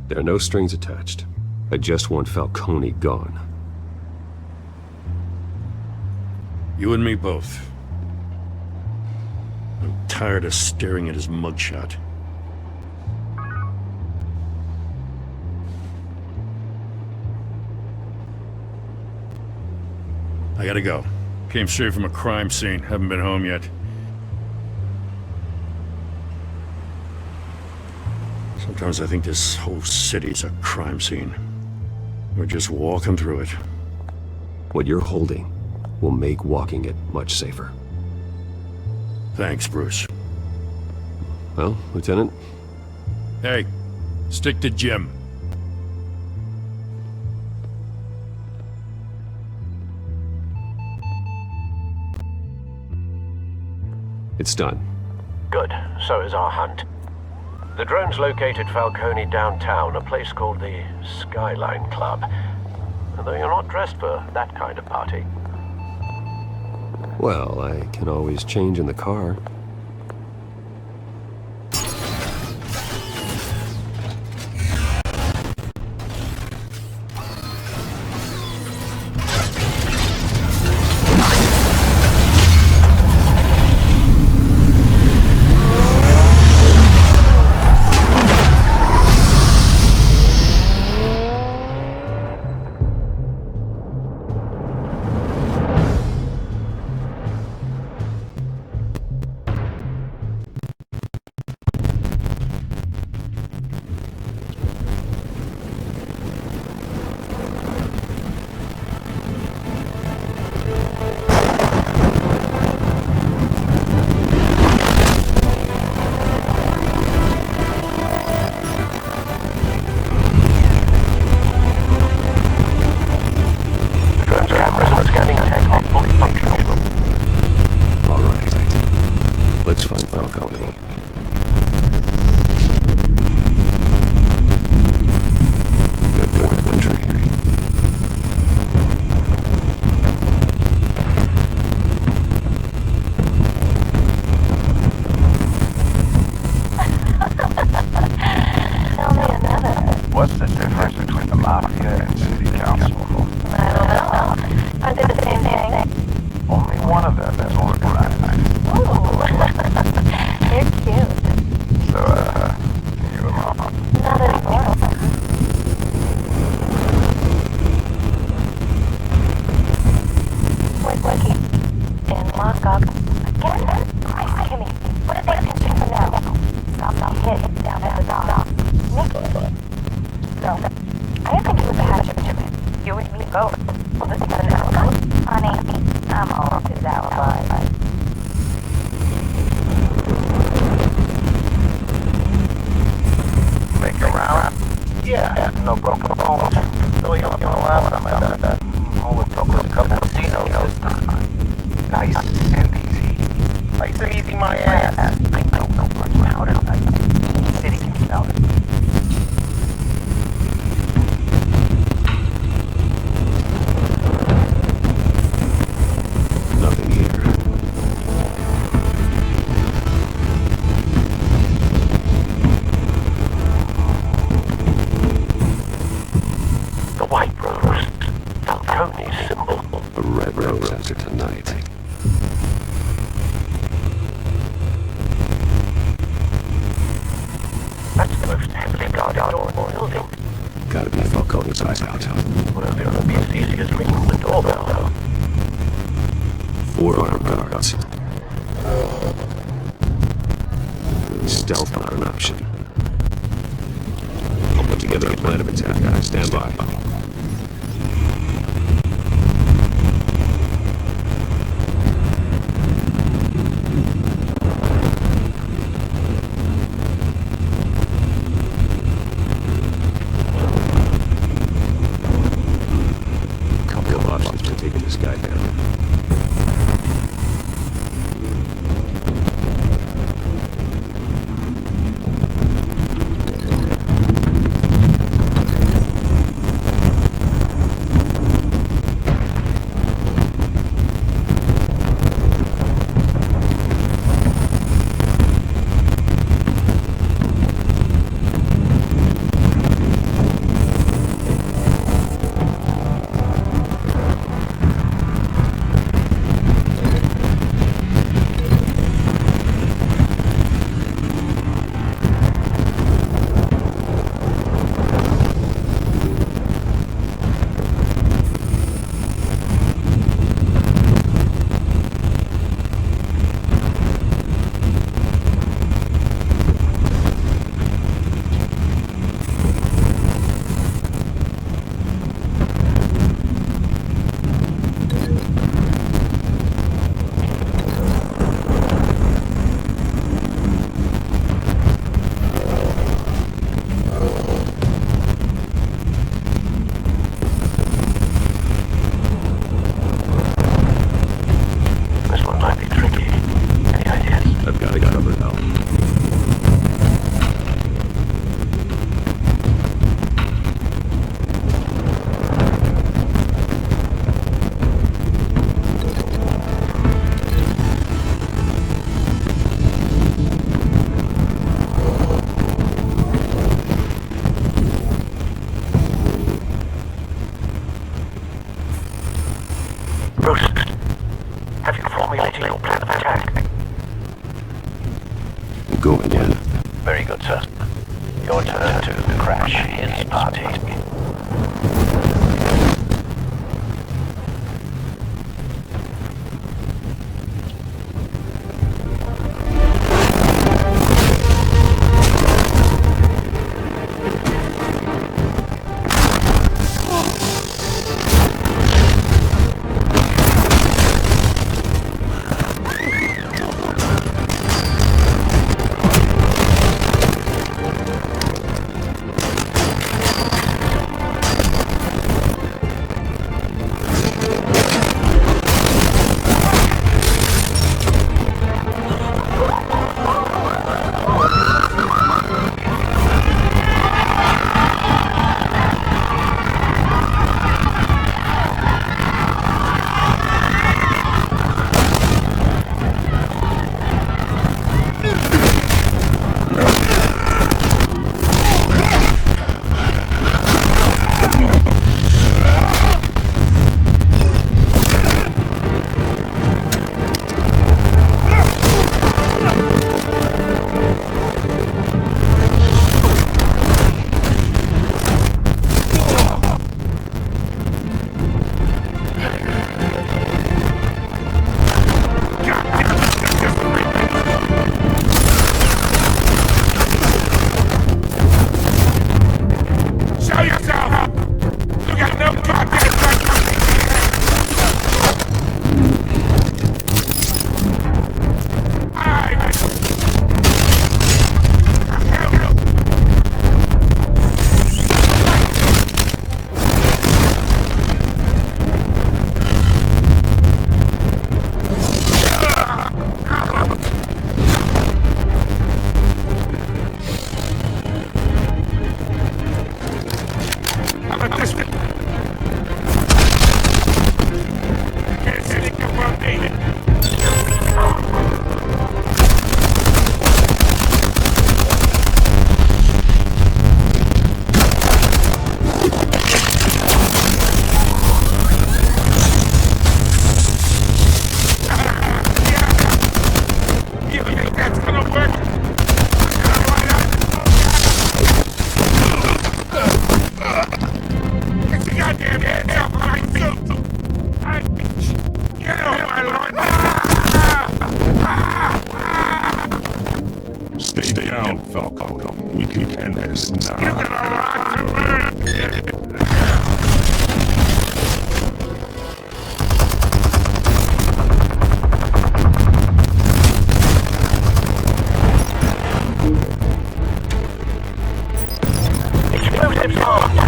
There are no strings attached. I just want Falcone gone. You and me both. I'm tired of staring at his mugshot. I gotta go. Came straight from a crime scene. Haven't been home yet. Sometimes I think this whole city's a crime scene. We're just walking through it. What you're holding will make walking it much safer. Thanks, Bruce. Well, Lieutenant? Hey, stick to Jim. It's done. Good. So is our hunt. The drone's located Falcone downtown, a place called the Skyline Club. Although you're not dressed for that kind of party. Well, I can always change in the car. Let's find Falcone. Good point of entry. What's the difference between the Mafia and City Council? I don't know. Aren't they the same thing? Only one of them is organized. You're cute. So, you alone? Not anymore. Where's Lucky? In lockup. Again? Christ, Kimmy. What did they pinch for now? Stop hit down at the dock. Nikki. So, I didn't think he was a hatchet. You and me both. Well, this is an alibi. Honey, I'm all of his alibi. Make a round? Yeah, no broken bones. No, you don't allow something like that. Only broke a couple of casinos this time. Nice and easy. Nice and easy, my ass. I know, no much about it. The city can smell it. Nothing here. The white rose. Falcone's symbol. A red rose after tonight. That's the most heavily guarded door in the building. Gotta be Falcone's eyes out. Well, it'll be as easy as ringing the doorbell, though. 4 armed guards. Stealth not an option. I'll put together a plan of attack, guys. Stand by. Couple of options for taking this guy down. Bruce, have you formulated your plan of attack? Go again. Very good, sir. Your turn to crash his party. Stay down, Falcone. We can end this now. Explosives armed.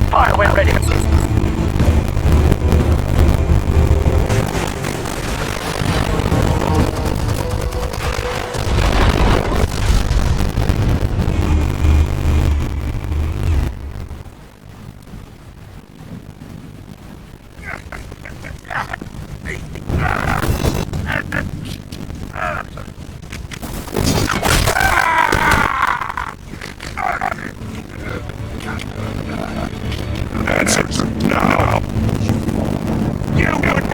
Fire when ready. Answers now. You would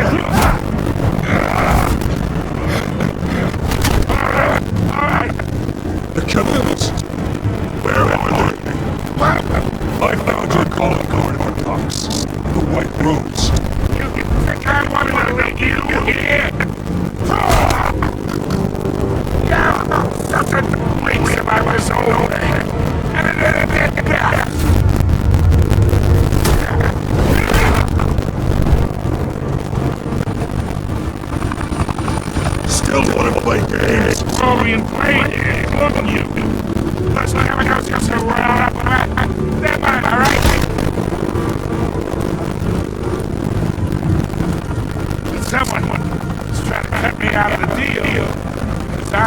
The Camillas. Where are they? I found your calling card, Arcox. The White Rose. You think I wanted to make you here? Yeah, something winks if I was over. And a little bit back. Still want to play games? Only in play games, wouldn't you? Let's never go just around. Never, alright? Someone was trying to cut me out of the deal. Because I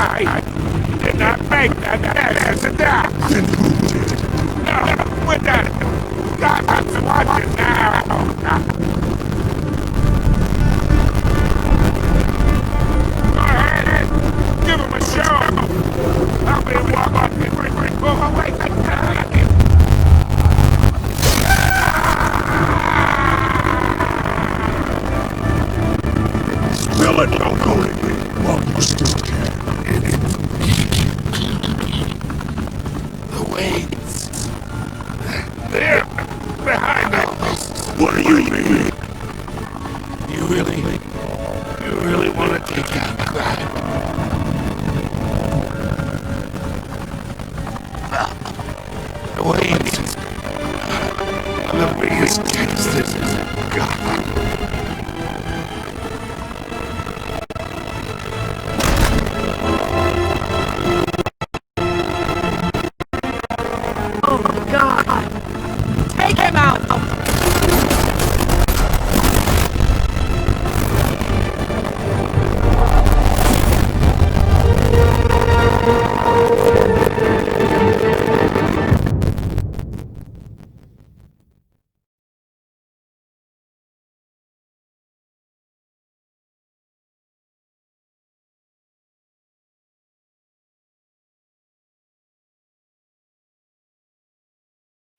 did not make that mess to die. Then who did? No, we're done. God's watching now. Go ahead, give him a show. I'll be walk on me, bring away. What do you mean? You really want to take out crime? The Waynes are the biggest gangsters in Gotham. Oh my God! Take him out!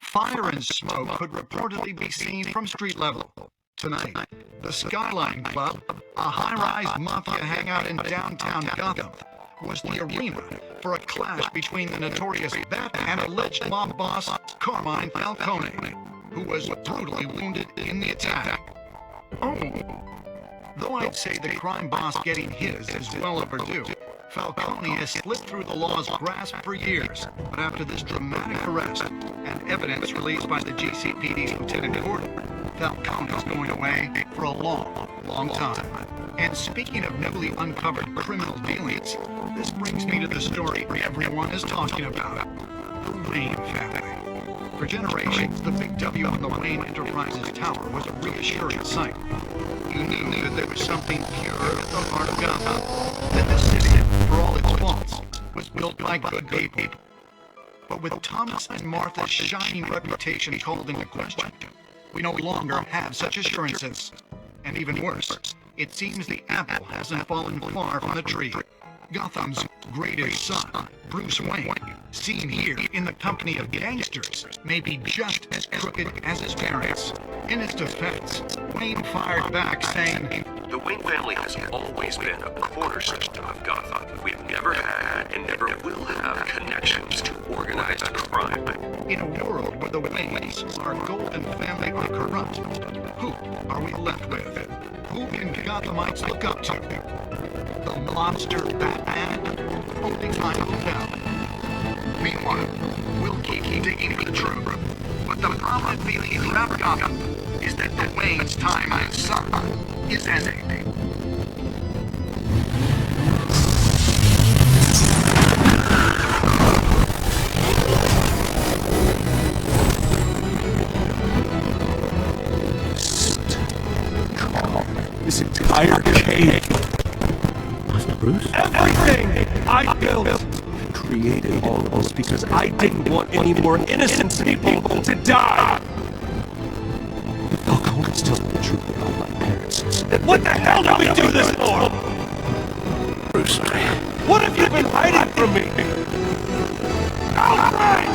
Fire and smoke could reportedly be seen from street level. Tonight, the Skyline Club, a high-rise mafia hangout in downtown Gotham, was the arena for a clash between the notorious Bat and alleged mob boss Carmine Falcone, who was brutally wounded in the attack. Oh, though I'd say the crime boss getting his is well overdue, Falcone has slipped through the law's grasp for years, but after this dramatic arrest and evidence released by the GCPD's Lieutenant Gordon, Falcone is going away for a long time. And speaking of newly uncovered criminal dealings, this brings me to the story everyone is talking about, the Wayne family. For generations, the Big W on the Wayne Enterprises Tower was a reassuring sight. You knew that there was something pure at the heart of Gotham, that the city, for all its faults, was built by good people. But with Thomas and Martha's shining reputation called into question, we no longer have such assurances. And even worse, it seems the apple hasn't fallen far from the tree. Gotham's greatest son, Bruce Wayne, seen here in the company of gangsters, may be just as crooked as his parents. In his defense, Wayne fired back, saying, "The Wayne family has always been a cornerstone of Gotham. We've never had and never will have connections to organized crime." In a world where the Waynes, our golden family, are corrupt, who are we left with? Who can Gothamites look up to? The monster Batman? Only time will tell. Meanwhile, we'll keep digging for the truth. But the prominent feeling throughout Gotham is that the Wayne's time in the sun is ending. This entire cave. Bruce? Everything I built, created all of this because I didn't want any more innocent people to die. Falcone still the truth about my parents. Then what the hell did we do this for? Bruce, What have you been hiding from me? Alfred!